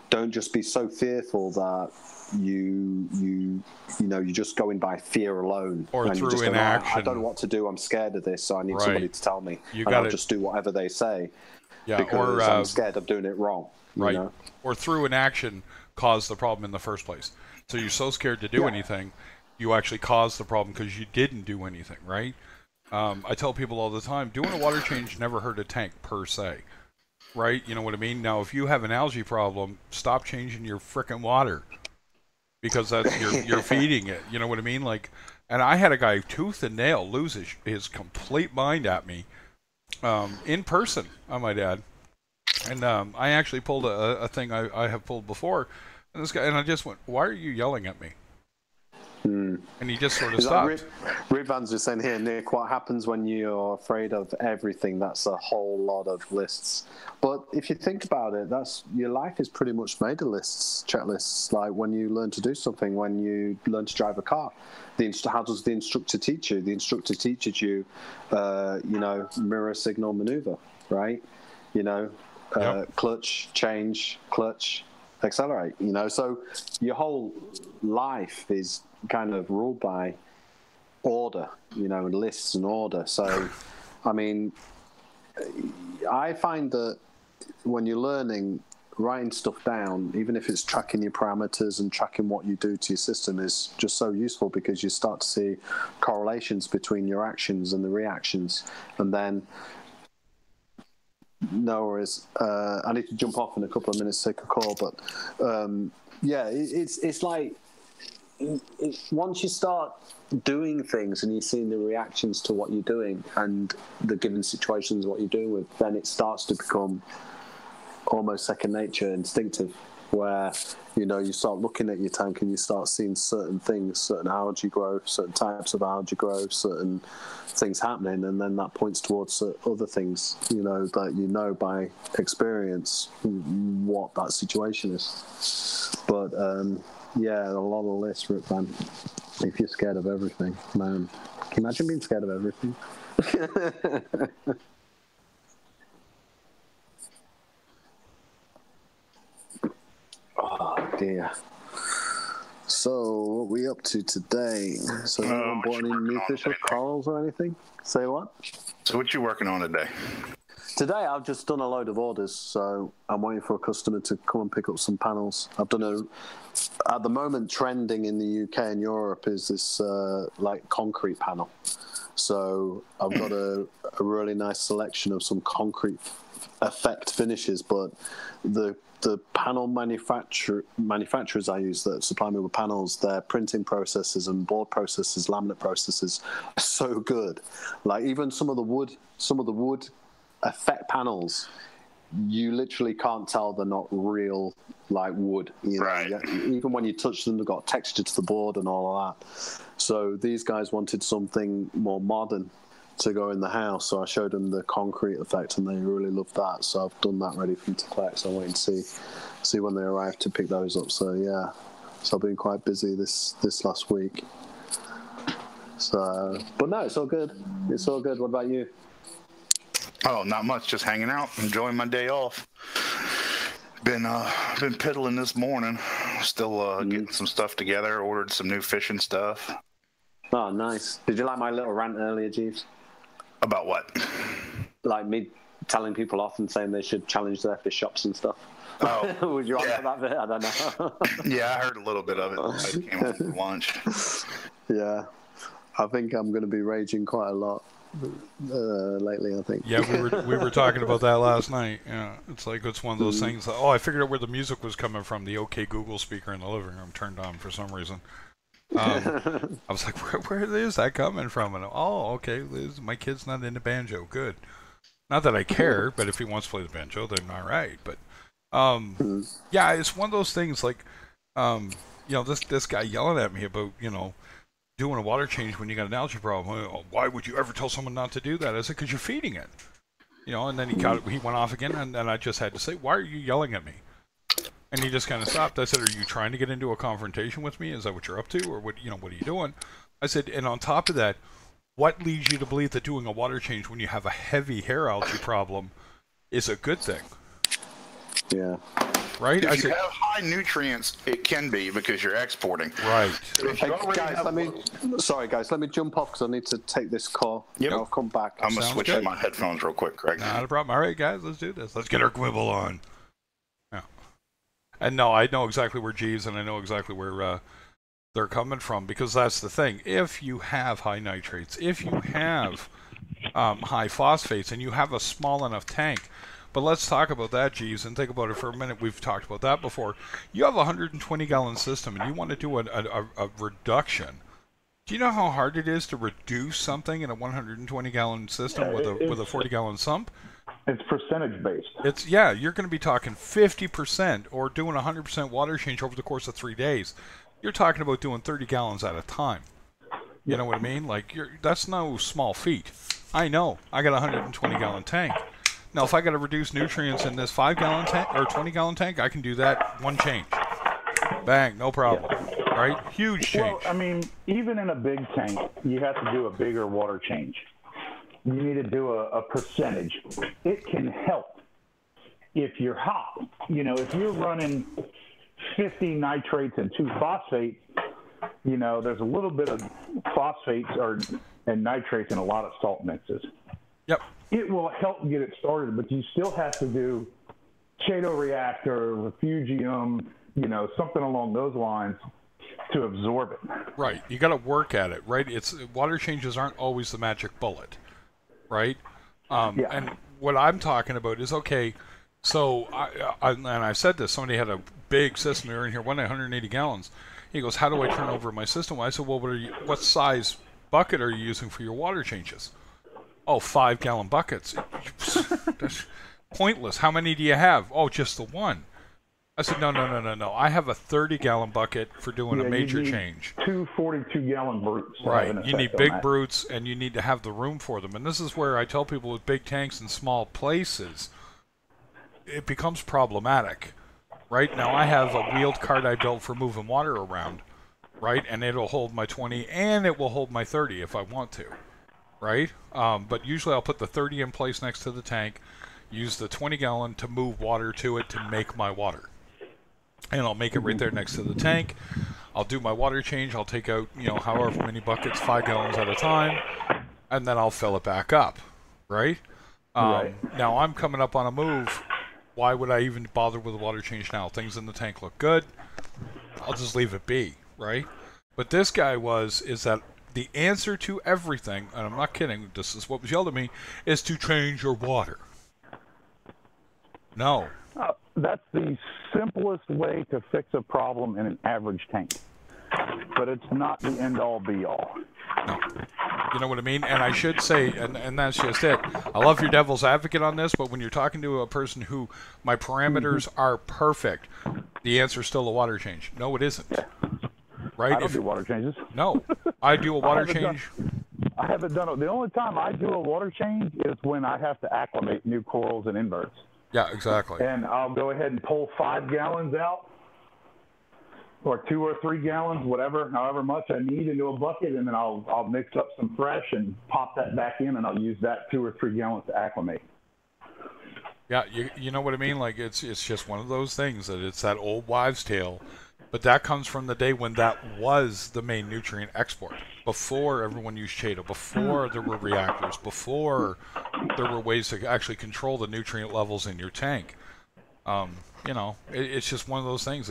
D: Don't just be so fearful that you're just going by fear alone,
A: or
D: and
A: through
D: just
A: inaction.
D: I don't know what to do. I'm scared of this, so I need somebody to tell me. I'll just do whatever they say.
A: Yeah,
D: because I'm scared of doing it wrong.
A: Right. Or through inaction, cause the problem in the first place. So you're so scared to do anything, you actually cause the problem because you didn't do anything, right? I tell people all the time, doing a water change never hurt a tank per se, right? You know what I mean? Now, if you have an algae problem, stop changing your frickin' water, because that's you're feeding it. You know what I mean? Like, and I had a guy tooth and nail lose his complete mind at me, in person, I might add. And I actually pulled a thing I have pulled before, and this guy, and I just went, "Why are you yelling at me?" And he just sort of stopped.
D: Rip Van's just saying here, Nick, what happens when you're afraid of everything? That's a whole lot of lists. But if you think about it, your life is pretty much made of lists, checklists. Like when you learn to do something, when you learn to drive a car, how does the instructor teach you? The instructor teaches you, mirror, signal, maneuver, right? Clutch, change, clutch, accelerate. So your whole life is kind of ruled by order, and lists and order. So, I mean, I find that when you're learning, writing stuff down, even if it's tracking your parameters and tracking what you do to your system, is just so useful, because you start to see correlations between your actions and the reactions. And then, no worries, I need to jump off in a couple of minutes to take a call, but it's like, once you start doing things and you're seeing the reactions to what you're doing and the given situations, what you're doing with, then it starts to become almost second nature, instinctive, where you start looking at your tank and you start seeing certain things, certain algae growth, certain types of algae growth, certain things happening, and then that points towards other things, that by experience what that situation is. But a lot of lists, Rip Van. If you're scared of everything, man, can you imagine being scared of everything? Oh dear. So what are we up to today? So anyone bought any new fish or corals or anything? Say what?
B: So what you working on today?
D: Today I've just done a load of orders, so I'm waiting for a customer to come and pick up some panels. I've done at the moment, trending in the UK and Europe is this concrete panel. So I've got a really nice selection of some concrete effect finishes, but the panel manufacturers I use that supply me with panels, their printing processes and board processes, laminate processes are so good. Like even some of the wood effect panels, you literally can't tell they're not real, like wood.
B: Right.
D: Even when you touch them, they've got texture to the board and all of that. So these guys wanted something more modern to go in the house, so I showed them the concrete effect, and they really loved that. So I've done that ready for them to collect. So I'm waiting to see when they arrive to pick those up. So yeah, so I've been quite busy this last week. So, but no, it's all good. It's all good. What about you?
B: Oh, not much. Just hanging out, enjoying my day off. Been piddling this morning. Still getting some stuff together. Ordered some new fishing stuff.
D: Oh, nice. Did you like my little rant earlier, Jeeves?
B: About what?
D: Like me telling people off and saying they should challenge their fish shops and stuff.
B: Oh,
D: would you answer that bit? I don't know.
B: Yeah, I heard a little bit of it. I came home from lunch.
D: Yeah, I think I'm going to be raging quite a lot lately, I think.
A: Yeah, we were talking about that last night. Yeah, it's like it's one of those things that, I figured out where the music was coming from. The OK Google speaker in the living room turned on for some reason. I was like, where is that coming from? And oh, okay, Liz, my kid's not into banjo. Good. Not that I care, but if he wants to play the banjo, then all right. But yeah, it's one of those things like, this guy yelling at me about, doing a water change when you got an algae problem. Why would you ever tell someone not to do that? I said, because you're feeding it. And then he went off again, and then I just had to say, why are you yelling at me? And he just kind of stopped. I said, are you trying to get into a confrontation with me? Is that what you're up to? Or what are you doing? I said, and on top of that, what leads you to believe that doing a water change when you have a heavy hair algae problem is a good thing?
D: Yeah.
B: Right? If you have high nutrients, it can be because you're exporting.
A: Right.
D: Hey, guys, let me jump off because I need to take this call.
B: Yep.
D: I'll come back.
B: I'm going to switch to my headphones real quick, Greg.
A: Not a problem. All right, guys, let's do this. Let's get our quibble on. Yeah. And no, I know exactly where Jeeves and I know exactly where they're coming from, because that's the thing. If you have high nitrates, if you have high phosphates, and you have a small enough tank, but let's talk about that, Jeeves, and think about it for a minute. We've talked about that before. You have a 120-gallon system, and you want to do a reduction. Do you know how hard it is to reduce something in a 120-gallon system with a 40-gallon sump?
E: It's percentage based.
A: You're going to be talking 50% or doing 100% water change over the course of 3 days. You're talking about doing 30 gallons at a time. You know what I mean? Like, that's no small feat. I know. I got a 120-gallon tank. Now, if I got to reduce nutrients in this 5-gallon tank or 20-gallon tank, I can do that one change. Bang, no problem. Yeah. Right? Huge change.
E: Well, I mean, even in a big tank, you have to do a bigger water change. You need to do a percentage. It can help if you're hot. If you're running 50 nitrates and 2 phosphates, there's a little bit of phosphates and nitrates in a lot of salt mixes.
A: Yep.
E: It will help get it started, but you still have to do Chaeto reactor, refugium, something along those lines to absorb it.
A: Right. You got to work at it, right? Water changes aren't always the magic bullet, right?
E: Yeah.
A: And what I'm talking about is, okay, so I said this, somebody had a big system, they were in here, 180 gallons. He goes, how do I turn over my system? I said, well, what size bucket are you using for your water changes? Oh, 5-gallon buckets. That's pointless. How many do you have? Oh, just the one. I said, no. I have a 30-gallon bucket for doing a major change.
E: 2 42-gallon brutes.
A: Right. You need big brutes, and you need to have the room for them. And this is where I tell people with big tanks in small places, it becomes problematic. Right? Now, I have a wheeled cart I built for moving water around, right? And it'll hold my 20, and it will hold my 30 if I want to. Right? But usually I'll put the 30 in place next to the tank, use the 20-gallon to move water to it to make my water. And I'll make it right there next to the tank. I'll do my water change. I'll take out, however many buckets, 5 gallons at a time, and then I'll fill it back up. Right?
E: Right.
A: Now I'm coming up on a move. Why would I even bother with a water change now? Things in the tank look good. I'll just leave it be. Right? But this guy is that the answer to everything, and I'm not kidding, this is what was yelled at me, is to change your water. No.
E: That's the simplest way to fix a problem in an average tank. But it's not the end-all, be-all.
A: No. You know what I mean? And I should say, and that's just it, I love your devil's advocate on this, but when you're talking to a person who, my parameters are perfect, the answer is still a water change. No, it isn't.
E: Yeah.
A: Right?
E: I don't do water changes.
A: No. I do a water change.
E: I haven't done it. The only time I do a water change is when I have to acclimate new corals and inverts.
A: Yeah, exactly.
E: And I'll go ahead and pull 5 gallons out, or 2 or 3 gallons, however much I need into a bucket, and then I'll mix up some fresh and pop that back in, and I'll use that 2 or 3 gallons to acclimate.
A: Yeah, you know what I mean? Like, it's just one of those things that it's that old wives' tale. But that comes from the day when that was the main nutrient export. Before everyone used Chaeto, before there were reactors, before there were ways to actually control the nutrient levels in your tank. It's just one of those things.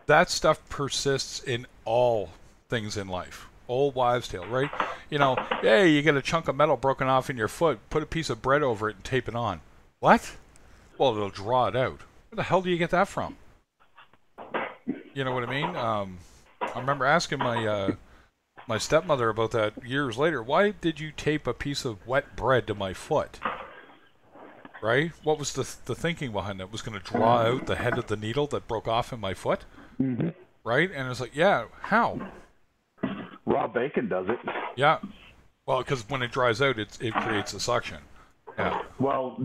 A: That stuff persists in all things in life. Old wives' tale, right? Hey, you get a chunk of metal broken off in your foot, put a piece of bread over it and tape it on. What? Well, it'll draw it out. Where the hell do you get that from? You know what I mean? I remember asking my stepmother about that years later. Why did you tape a piece of wet bread to my foot? Right? What was the thinking behind that? It was going to draw out the head of the needle that broke off in my foot?
E: Mm-hmm.
A: Right? And it's like, yeah, how?
E: Raw bacon does it.
A: Yeah. Well, because when it dries out, it creates a suction. Yeah.
E: Well,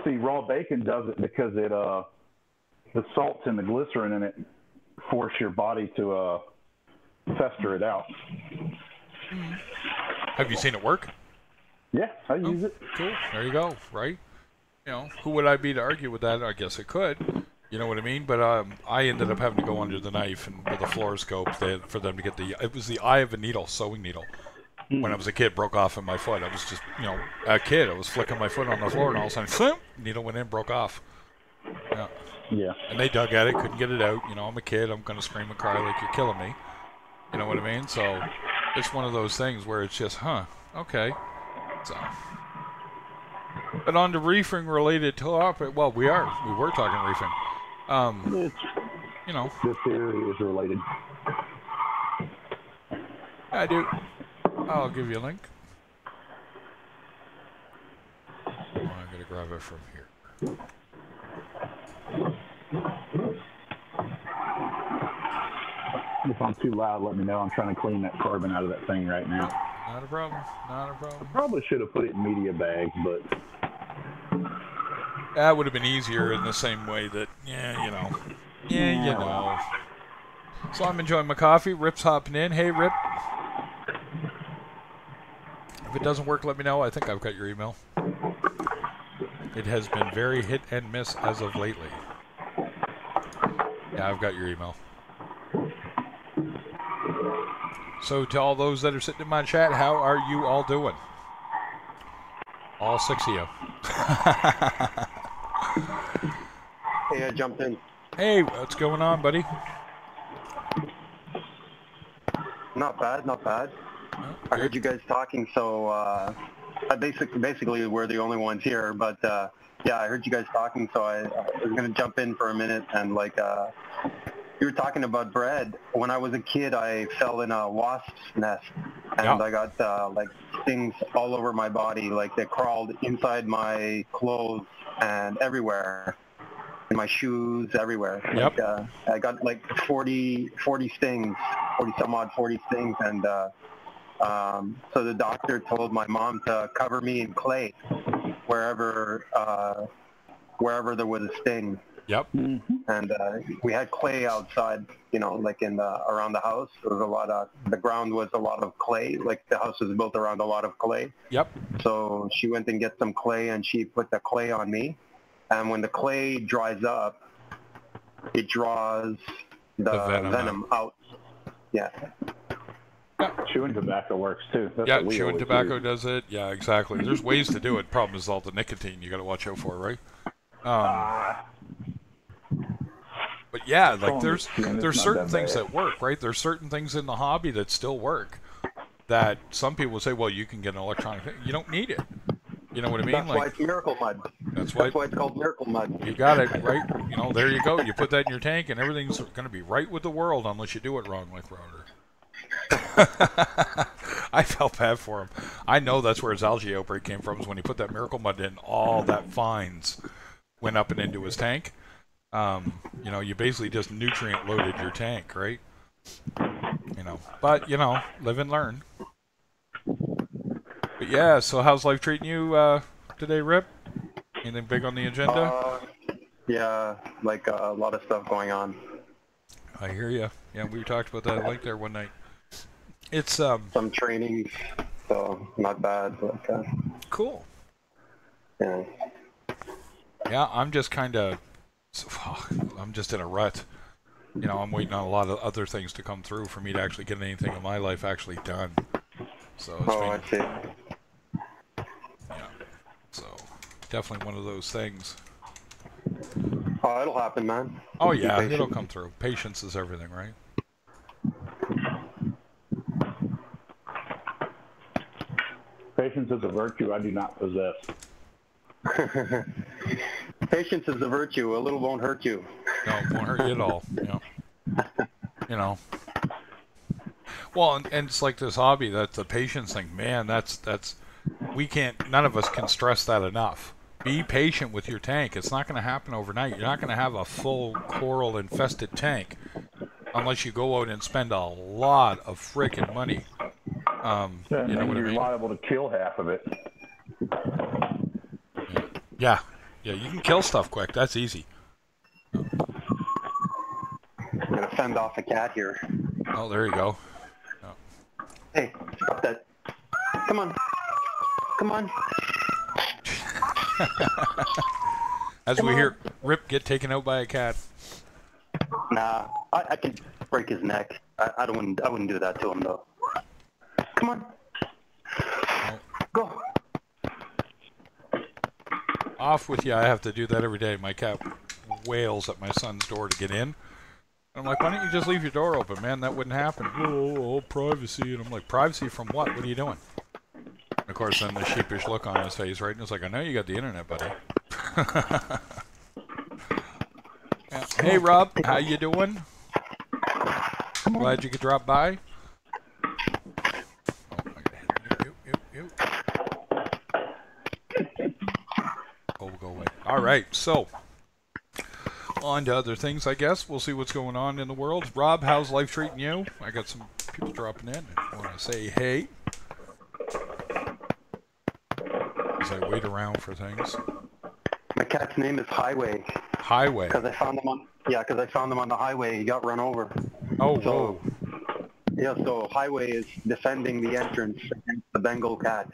E: see, raw bacon does it because it the salts and the glycerin in it force your body to fester it out.
A: Have you seen it work?
E: Yeah, I use it.
A: Cool. There you go. Right? You know, who would I be to argue with that? I guess I could. You know what I mean? But I ended up having to go under the knife and with a fluoroscope for them to get it was the eye of a needle, sewing needle. When I was a kid, broke off in my foot. I was just, you know, a kid. I was flicking my foot on the floor, and all of a sudden, flip, needle went in, broke off. Yeah.
E: Yeah.
A: And they dug at it, couldn't get it out. You know, I'm a kid. I'm going to scream and cry like you're killing me. You know what I mean? So it's one of those things where it's just, okay. So. But on to reefing related topic. Well, we were talking reefing. You know.
E: This area is related.
A: I do. I'll give you a link. Oh, I'm going to grab it from here.
E: If I'm too loud, let me know. I'm trying to clean that carbon out of that thing right now.
A: Not a problem. Not a problem.
E: Probably should have put it in media bags, but
A: that would have been easier in the same way that, you know. So I'm enjoying my coffee. Rip's hopping in. Hey, Rip. If it doesn't work, let me know. I think I've got your email. It has been very hit and miss as of lately. Yeah, I've got your email. So to all those that are sitting in my chat, how are you all doing? All 6 of you.
F: Hey, I jumped in.
A: Hey, what's going on, buddy?
F: Not bad, not bad.
A: Oh,
F: I heard you guys talking, so I basically we're the only ones here, but yeah, I heard you guys talking, so I was going to jump in for a minute, and you were talking about bread. When I was a kid, I fell in a wasp's nest, and I got stings all over my body, like they crawled inside my clothes and everywhere, in my shoes, everywhere.
A: Yep.
F: I got 40 stings, 40 stings, and so the doctor told my mom to cover me in clay wherever there was a sting.
A: Yep.
F: And we had clay outside, around the house. There was the ground was a lot of clay, like the house was built around a lot of clay.
A: Yep.
F: So she went and get some clay, and she put the clay on me. And when the clay dries up, it draws the venom out. Yeah.
E: Chewing tobacco works too. That's
A: yeah, chewing tobacco does it. Yeah, exactly. There's ways to do it. Problem is all the nicotine you got to watch out for, right? But yeah, there's certain things that work, right? There's certain things in the hobby that still work. That some people say, well, you can get an electronic thing. You don't need it. You know what I mean?
F: That's why it's Miracle Mud.
A: That's why
F: it's called Miracle Mud.
A: You got it, right? There you go. You put that in your tank, and everything's going to be right with the world unless you do it wrong, like Router. I felt bad for him. I know that's where his algae outbreak came from, is when he put that Miracle Mud in, all that fines went up and into his tank. You basically just nutrient loaded your tank, right? But, live and learn. But yeah, so how's life treating you today, Rip? Anything big on the agenda?
F: Yeah, a lot of stuff going on.
A: I hear you. Yeah, we talked about that link there one night. It's
F: some training, so not bad. But,
A: cool.
F: Yeah.
A: Yeah, I'm just kind of, I'm just in a rut. I'm waiting on a lot of other things to come through for me to actually get anything in my life actually done. So it's
F: I see.
A: Yeah. So definitely one of those things.
F: Oh, it'll happen, man.
A: Oh yeah, it'll come through. Patience is everything, right?
E: Patience is a virtue I do not possess.
F: Patience is a virtue. A little won't hurt you.
A: No, it won't hurt you at all. Well, and it's like this hobby, that the patience thing, man, we can't, none of us can stress that enough. Be patient with your tank. It's not going to happen overnight. You're not going to have a full coral infested tank unless you go out and spend a lot of freaking money. You know what I mean?
E: You're liable to kill half of it.
A: Yeah, you can kill stuff quick. That's easy.
F: I'm going to fend off a cat here.
A: Oh, there you go.
F: Hey, stop that. Come on. Come on.
A: As we hear Rip get taken out by a cat.
F: Nah, I can break his neck. I wouldn't do that to him though. Come on.
A: Oh.
F: Go.
A: Off with you. I have to do that every day. My cat wails at my son's door to get in. I'm like, why don't you just leave your door open, man? That wouldn't happen. Oh, privacy. And I'm like, privacy from what? What are you doing? And of course, then the sheepish look on his face, right? And it's like, I know you got the internet, buddy. Yeah. Hey, Rob. How you doing? Glad you could drop by. Oh, go away. All right, so on to other things, I guess. We'll see what's going on in the world. Rob, how's life treating you? I got some people dropping in. I want to say hey as I wait around for things.
F: My cat's name is Highway.
A: Highway.
F: Because I found them on the highway. He got run over.
A: Oh,
F: so,
A: whoa.
F: Yeah, so Highway is defending the entrance against the Bengal cat.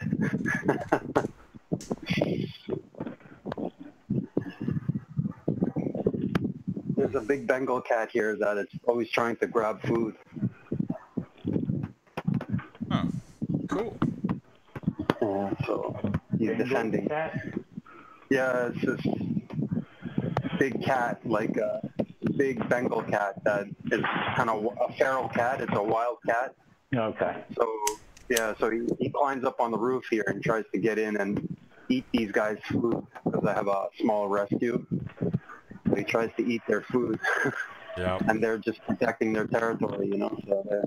F: There's a big Bengal cat here that is always trying to grab food.
A: Huh. Cool.
F: So he's
E: Bengal
F: defending.
E: cat?
F: Yeah, it's this big cat, like a big Bengal cat that is kind of a feral cat. It's a wild cat.
E: Okay.
F: So, yeah, so he climbs up on the roof here and tries to get in and eat these guys' food because I have a small rescue. So he tries to eat their food.
A: Yeah.
F: And they're just protecting their territory, you know. So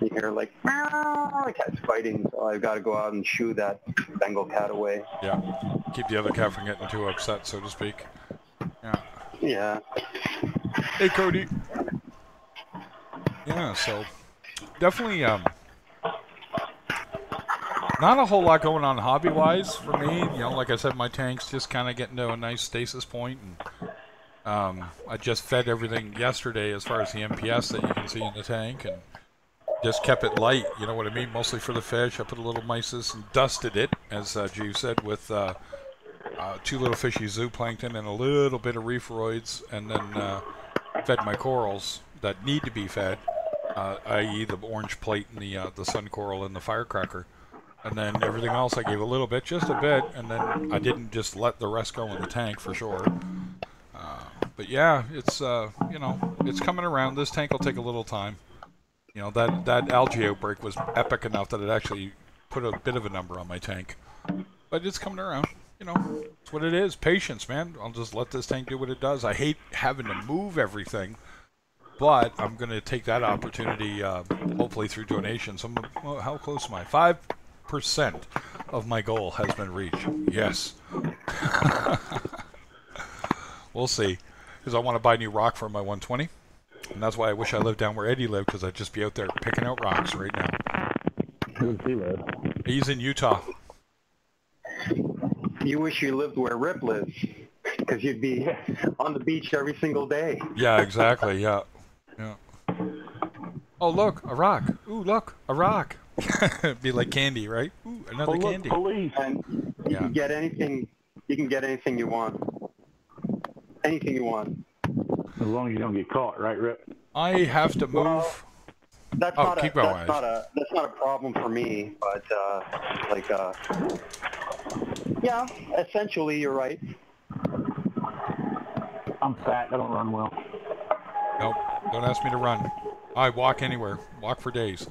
F: you hear like, meow, the cat's fighting. So I've got to go out and shoo that Bengal cat away.
A: Yeah. Keep the other cat from getting too upset, so to speak. Yeah.
F: Yeah.
A: Hey, Cody. Yeah, so definitely not a whole lot going on hobby-wise for me. You know, like I said, my tank's just kind of getting to a nice stasis point, and I just fed everything yesterday as far as the MPS that you can see in the tank, and just kept it light, you know what I mean, mostly for the fish. I put a little mysis and dusted it, as Jew said, with 2 little fishy zooplankton and a little bit of reeferoids, and then fed my corals that need to be fed, i.e. the orange plate and the sun coral and the firecracker. And then everything else I gave a little bit, just a bit, and then I didn't just let the rest go in the tank for sure. But yeah, it's you know, it's coming around. This tank will take a little time. You know, that algae outbreak was epic enough that it actually put a bit of a number on my tank. But it's coming around. You know, it's what it is. Patience, man. I'll just let this tank do what it does. I hate having to move everything, but I'm going to take that opportunity, hopefully through donations. Well, how close am I? 5% of my goal has been reached. Yes. We'll see. Because I want to buy new rock for my 120. And that's why I wish I lived down where Eddie lived, because I'd just be out there picking out rocks right now.
E: Who does he live?
A: He's in Utah.
F: You wish you lived where Rip lives, because you'd be on the beach every single day.
A: Yeah, exactly. Yeah. Yeah. Oh, look, a rock. Ooh, look, a rock. It'd be like candy, right? Ooh, another candy.
E: Police.
F: And you can get anything. You can get anything you want. Anything you want.
E: As long as you don't get caught, right, Rip?
A: I have to move.
F: Well, that's
A: not
F: a problem for me, but yeah, essentially you're right.
E: I'm fat. I don't run well.
A: Nope. Don't ask me to run. I walk anywhere. Walk for days.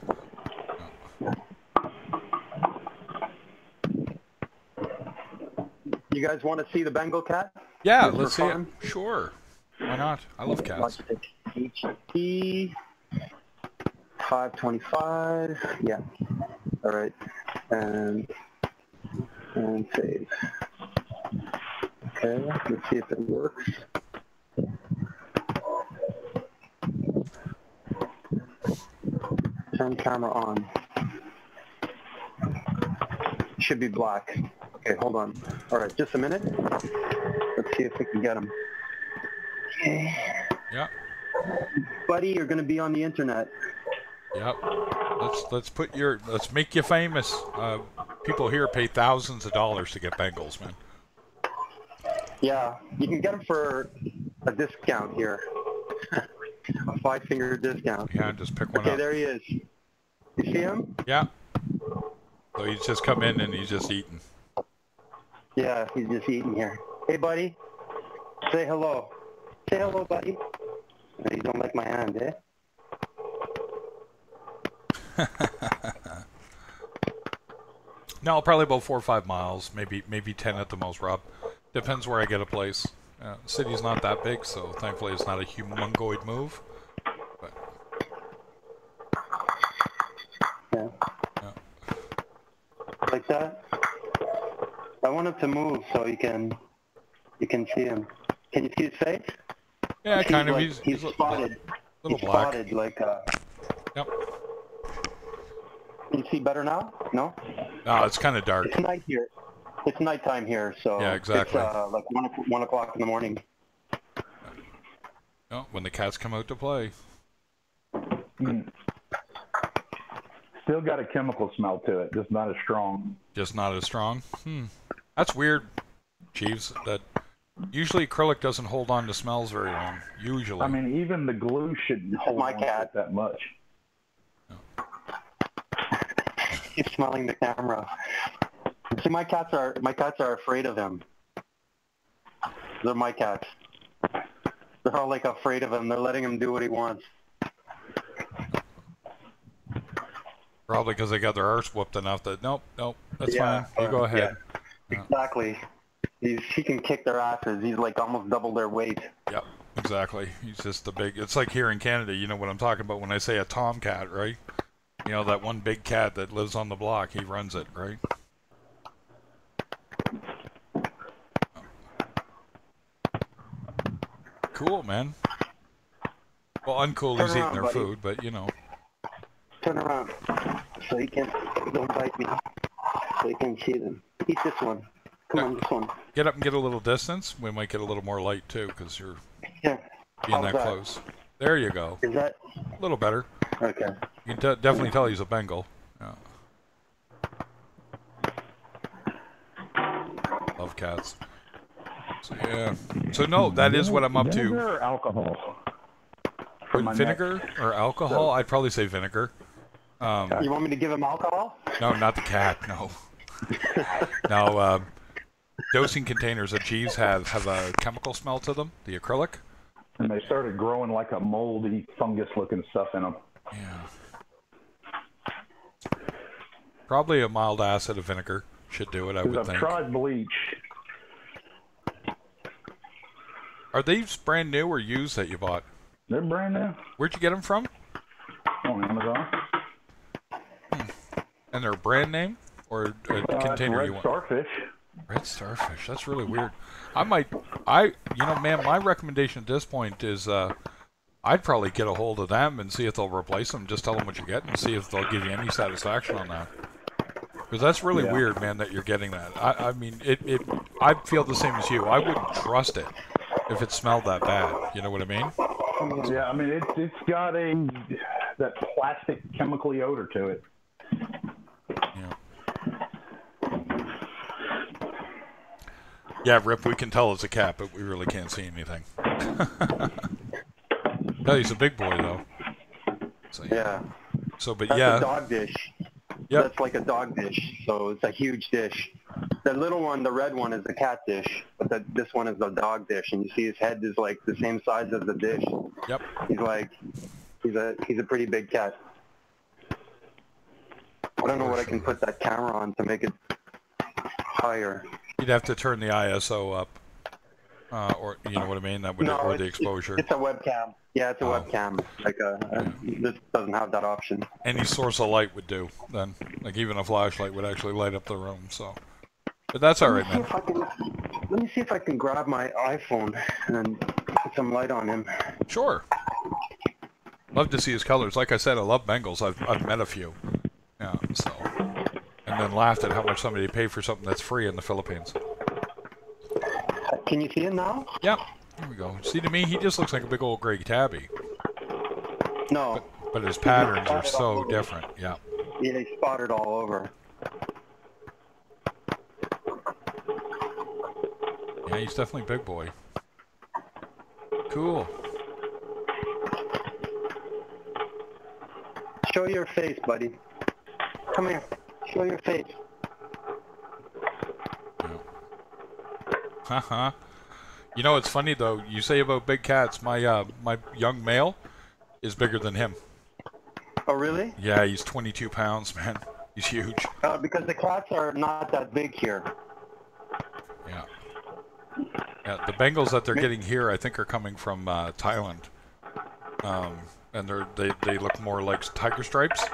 F: You guys want to see the Bengal cat?
A: Yeah, let's see it. Sure. Why not? I love cats.
F: 525. Yeah. All right. And save. Okay, let's see if it works. Turn camera on. Should be black. Okay, hold on. All right, just a minute. Let's see if we can get him. Okay.
A: Yeah.
F: Buddy, you're going to be on the internet.
A: Yep. Let's make you famous. People here pay thousands of dollars to get Bengals, man.
F: Yeah, you can get them for a discount here. A 5-finger discount.
A: Yeah, just pick one up.
F: Okay, there he is. You see him?
A: Yeah. So he's just come in and he's just eating.
F: Yeah, he's just eating here. Hey, buddy. Say hello. Say hello, buddy. You don't like my hand, eh?
A: No, probably about 4 or 5 miles, maybe 10 at the most, Rob. Depends where I get a place. The city's not that big, so thankfully it's not a humongoid move. But
F: yeah. Like that. I want him to move so you can see him. Can you see his face?
A: Yeah, kind of.
F: Like, he's spotted.
A: Little
F: he's
A: black.
F: Spotted like.
A: Yep.
F: Can you see better now? No.
A: No, it's kind of dark.
F: It's night here. It's nighttime here, so
A: yeah, exactly.
F: It's like 1 o'clock in the morning.
A: Oh, when the cats come out to play.
E: Still got a chemical smell to it, just not as strong.
A: Just not as strong? That's weird, Chiefs. That usually acrylic doesn't hold on to smells very long. Usually.
E: I mean, even the glue shouldn't hold
F: my
E: on
F: cat.
E: to it that much.
F: He's smelling the camera. See, my cats are afraid of him. They're my cats. They're all like afraid of him. They're letting him do what he wants.
A: Probably because they got their arse whooped enough that nope, that's fine. You go ahead.
F: Yeah. Exactly. He can kick their asses. He's like almost double their weight.
A: Yep, exactly. He's just the big. It's like here in Canada. You know what I'm talking about when I say a tomcat, right? You know that one big cat that lives on the block. He runs it, right? Cool, man. Well, uncool he's eating their food, but you know.
F: Turn around so you can don't bite me. So you can see them. Eat this one. Come on, this one.
A: Get up and get a little distance. We might get a little more light too, because you're being that close. There you go.
F: Is that
A: a little better?
F: Okay.
A: You can definitely tell he's a Bengal. Yeah. Love cats. So yeah. So no, that is what I'm up to.
E: Vinegar or alcohol?
A: Vinegar or alcohol? I'd probably say vinegar.
F: You want me to give him alcohol?
A: No, not the cat. No. No. Dosing containers that Jeeves have a chemical smell to them. The acrylic.
E: And they started growing like a moldy, fungus-looking stuff in them.
A: Yeah. Probably a mild acid of vinegar should do it, I would think.
E: I've tried bleach.
A: Are these brand new or used that you bought?
E: They're brand new.
A: Where'd you get them from?
E: On Amazon.
A: And they're a brand name or a container
E: Red
A: you want?
E: Starfish.
A: Red Starfish. That's really weird. Man, my recommendation at this point is I'd probably get a hold of them and see if they'll replace them. Just tell them what you get and see if they'll give you any satisfaction on that. Because that's really weird, man, that you're getting that. I mean, I feel the same as you. I wouldn't trust it if it smelled that bad. You know what I mean?
E: Yeah, I mean, it's got that plastic chemically odor to it.
A: Yeah. Yeah, Rip, we can tell it's a cat, but we really can't see anything. No, he's a big boy, though. So,
F: yeah.
A: So, but
F: That's
A: yeah.
F: a dog dish.
A: Yep.
F: That's like a dog dish, so it's a huge dish. The little one, the red one, is the cat dish, but this one is the dog dish, and you see his head is like the same size as the dish.
A: Yep.
F: He's a pretty big cat. I don't know what I can put that camera on to make it higher.
A: You'd have to turn the ISO up. or you know what I mean? That would
F: No,
A: or the exposure.
F: It's a webcam. Yeah, it's a webcam. Like this doesn't have that option.
A: Any source of light would do then. Like even a flashlight would actually light up the room. So, but that's all right, man.
F: Let me see if I can grab my iPhone and put some light on him.
A: Sure. Love to see his colors. Like I said, I love Bengals. I've met a few. Yeah. So, and then laughed at how much somebody paid for something that's free in the Philippines.
F: Can you see it now?
A: Yeah. There we go. See, to me, he just looks like a big old gray tabby.
F: No.
A: But his patterns are so different. Yeah.
F: Yeah, he's spotted all over.
A: Yeah, he's definitely a big boy. Cool.
F: Show your face, buddy. Come here. Show your face.
A: Haha. You know, it's funny though. You say about big cats. My my young male is bigger than him.
F: Oh, really?
A: Yeah, he's 22 pounds, man. He's huge.
F: Because the cats are not that big here.
A: Yeah. Yeah. The Bengals that they're getting here, I think, are coming from Thailand. And they look more like tiger stripes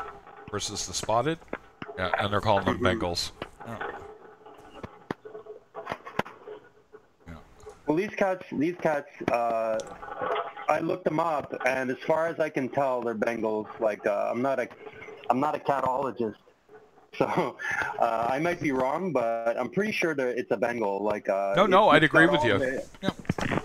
A: versus the spotted. Yeah, and they're calling them Bengals. Yeah.
F: Well, these cats, I looked them up, and as far as I can tell, they're Bengals. Like, I'm not a catologist, so I might be wrong, but I'm pretty sure that it's a Bengal. Like,
A: no, I'd agree with you. Yeah.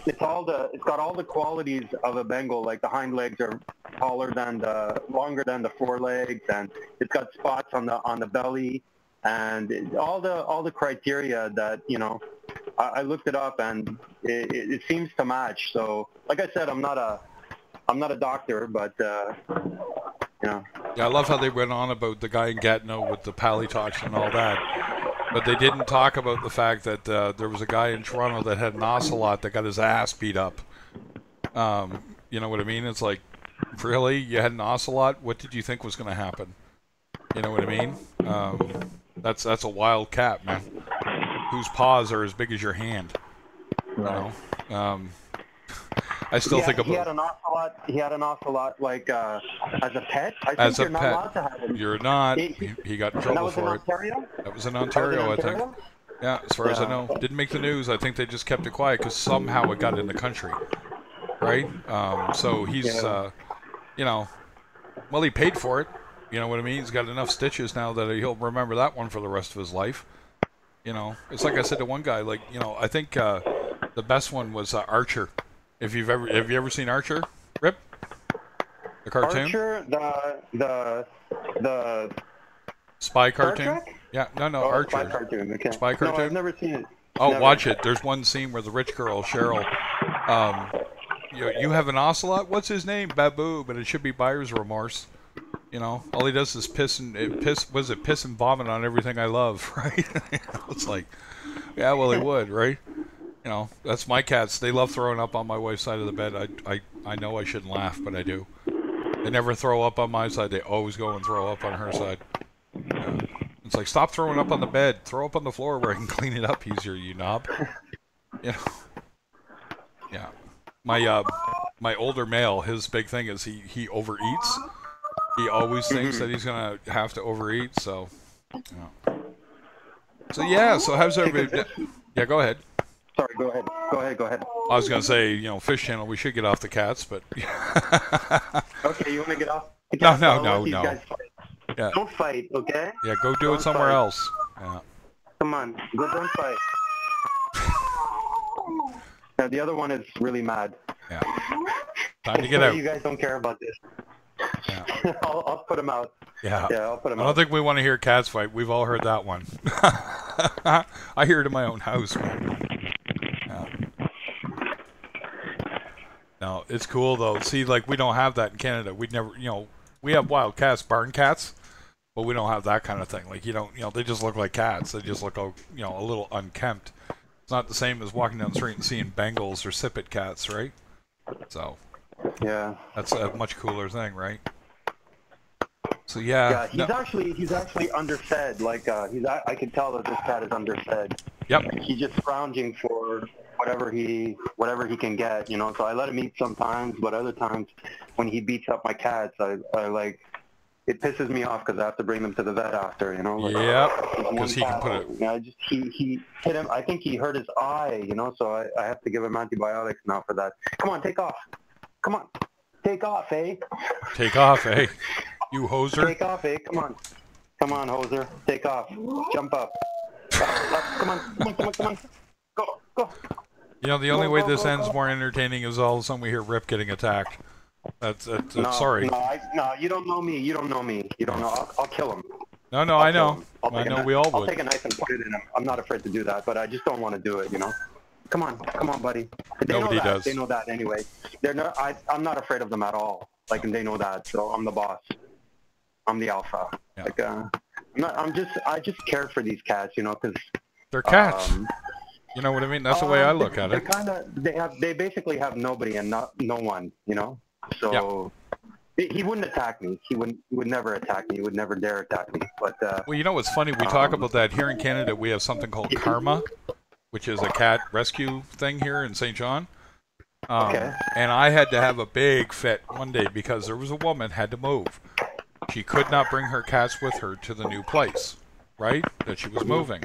F: It's got all the qualities of a Bengal. Like the hind legs are longer than the forelegs, and it's got spots on the belly, and all the criteria that I looked it up, and it seems to match. So, like I said, I'm not a doctor, but
A: Yeah, I love how they went on about the guy in Gatineau with the palitox and all that, but they didn't talk about the fact that there was a guy in Toronto that had an ocelot that got his ass beat up. You know what I mean? It's like, really? You had an ocelot? What did you think was going to happen? You know what I mean? That's a wild cat, man. Whose paws are as big as your hand.
F: Right.
A: You know? I still think about.
F: He had an ocelot like as a pet. I think
A: as
F: you're
A: a
F: not
A: pet.
F: allowed to have him.
A: You're not. He got in trouble for it. That was in Ontario, I think. Yeah, as far as I know, didn't make the news. I think they just kept it quiet because somehow it got in the country, right? So he's, well, he paid for it. You know what I mean? He's got enough stitches now that he'll remember that one for the rest of his life. You know, it's like I said to one guy, like, I think the best one was Archer. Have you ever seen Archer, Rip? The cartoon?
F: Archer, the
A: spy cartoon? Yeah, no, Archer.
F: Spy cartoon, okay.
A: Spy cartoon?
F: No, I've never seen it.
A: Oh,
F: never.
A: Watch it. There's one scene where the rich girl, Cheryl, you have an ocelot? What's his name? Babu, but it should be buyer's remorse. All he does is piss and vomit on everything I love, right? It's like, yeah, well, he would, right? That's my cats. They love throwing up on my wife's side of the bed. I know I shouldn't laugh, but I do. They never throw up on my side. They always go and throw up on her side. Yeah. It's like, stop throwing up on the bed. Throw up on the floor where I can clean it up easier, you knob. Yeah. My older male, his big thing is he overeats. He always thinks that he's gonna have to overeat. So, So how's everybody? Yeah, go ahead.
F: Sorry, go ahead.
A: I was gonna say, Fish Channel, we should get off the cats, but.
F: Okay, you want to get off the cats?
A: No.
F: Yeah. Don't fight, okay?
A: Yeah, go do it somewhere else. Yeah.
F: Come on, don't fight. Yeah, the other one is really mad.
A: Yeah. Time to get out.
F: You guys don't care about this.
A: Yeah.
F: I'll put him out.
A: Yeah.
F: I'll put him out.
A: I don't think we want to hear cats fight. We've all heard that one. I hear it in my own house, man. Yeah. No, it's cool though. See, like, we don't have that in Canada. We'd never, we have wild cats, barn cats, but we don't have that kind of thing. Like, they just look like cats. They just look, a little unkempt. It's not the same as walking down the street and seeing Bengals or Sippet cats, right? So,
F: yeah,
A: that's a much cooler thing, right? So yeah,
F: he's actually underfed. Like I can tell that this cat is underfed.
A: Yep.
F: He's just scrounging for whatever he can get, you know. So I let him eat sometimes, but other times when he beats up my cats, I like, it pisses me off because I have to bring them to the vet after, you know. Like,
A: yep. Because he can put it.
F: He hit him. I think he hurt his eye, you know. So I have to give him antibiotics now for that. Come on, take off. Come on, take off, eh?
A: Take off, eh? You hoser.
F: Take off, eh? Come on, hoser. Take off. Jump up. Come on. Go.
A: You know, the only way this ends more entertaining is all of a sudden we hear Rip getting attacked. That's sorry.
F: No, you don't know me. You don't know. I'll kill him.
A: No, I know. I know we all would.
F: I'll take a knife and put it in him. I'm not afraid to do that, but I just don't want to do it, you know. Come on, buddy.
A: Nobody does.
F: They know that anyway. I'm not afraid of them at all. Like, and they know that. So I'm the boss. I'm the alpha. Yeah. Like, I just care for these cats, you know, because
A: they're cats. You know what I mean? That's the way I look at it.
F: They basically have nobody and no one, you know. So he wouldn't attack me. He would never attack me. He would never dare attack me. But
A: well, you know what's funny? We talk about that here in Canada. We have something called Karma, which is a cat rescue thing here in St. John.
F: Okay.
A: And I had to have a big fit one day because there was a woman had to move. She could not bring her cats with her to the new place, right? That she was moving.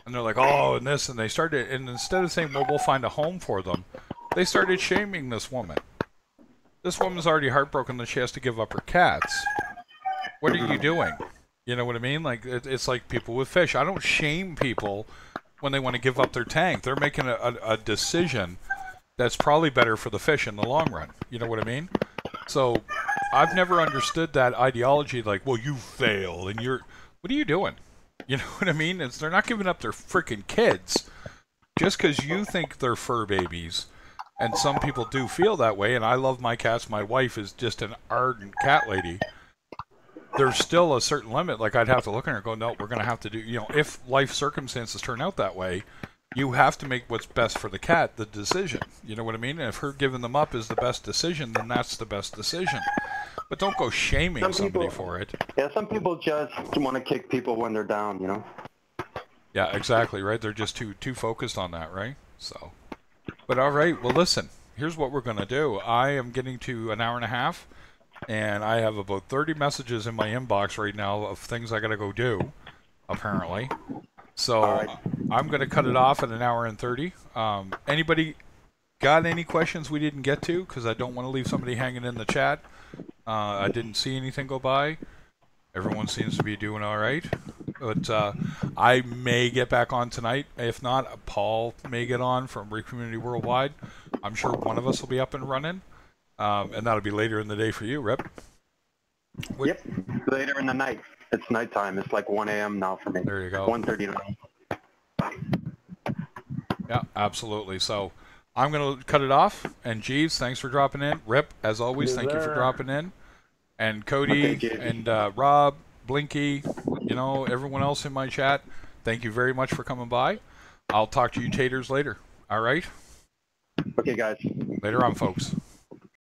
A: And they're like, oh, and this, and they started, and instead of saying, well, we'll find a home for them, they started shaming this woman. This woman's already heartbroken that she has to give up her cats. What are you doing? You know what I mean? Like, it's like people with fish. I don't shame people when they want to give up their tank. They're making a decision that's probably better for the fish in the long run. You know what I mean? So I've never understood that ideology, like, well, you fail, and what are you doing? You know what I mean? They're not giving up their freaking kids just because you think they're fur babies. And some people do feel that way, and I love my cats. My wife is just an ardent cat lady. There's still a certain limit. Like, I'd have to look at her and go, no, we're going to have to do, you know, if life circumstances turn out that way, you have to make what's best for the cat the decision. You know what I mean? And if her giving them up is the best decision, then that's the best decision. But don't go shaming somebody for it.
F: Yeah, some people just want to kick people when they're down, you know?
A: Yeah, exactly, right? They're just too focused on that, right? So, but all right, well, listen, here's what we're going to do. I am getting to an hour and a half, and I have about 30 messages in my inbox right now of things I got to go do, apparently. So I'm going to cut it off at an hour and 30. Anybody got any questions we didn't get to? Because I don't want to leave somebody hanging in the chat. I didn't see anything go by. Everyone seems to be doing all right. But I may get back on tonight. If not, Paul may get on from Reef Community Worldwide. I'm sure one of us will be up and running. And that'll be later in the day for you, Rip.
F: Yep, later in the night. It's nighttime. It's like 1 a.m. now for me.
A: There you go.
F: 1:39.
A: Yeah, absolutely. So I'm going to cut it off. And Jeeves, thanks for dropping in. Rip, as always, thank you for dropping in. And Cody and Rob, Blinky, you know, everyone else in my chat, thank you very much for coming by. I'll talk to you taters later. All right?
F: Okay, guys.
A: Later on, folks.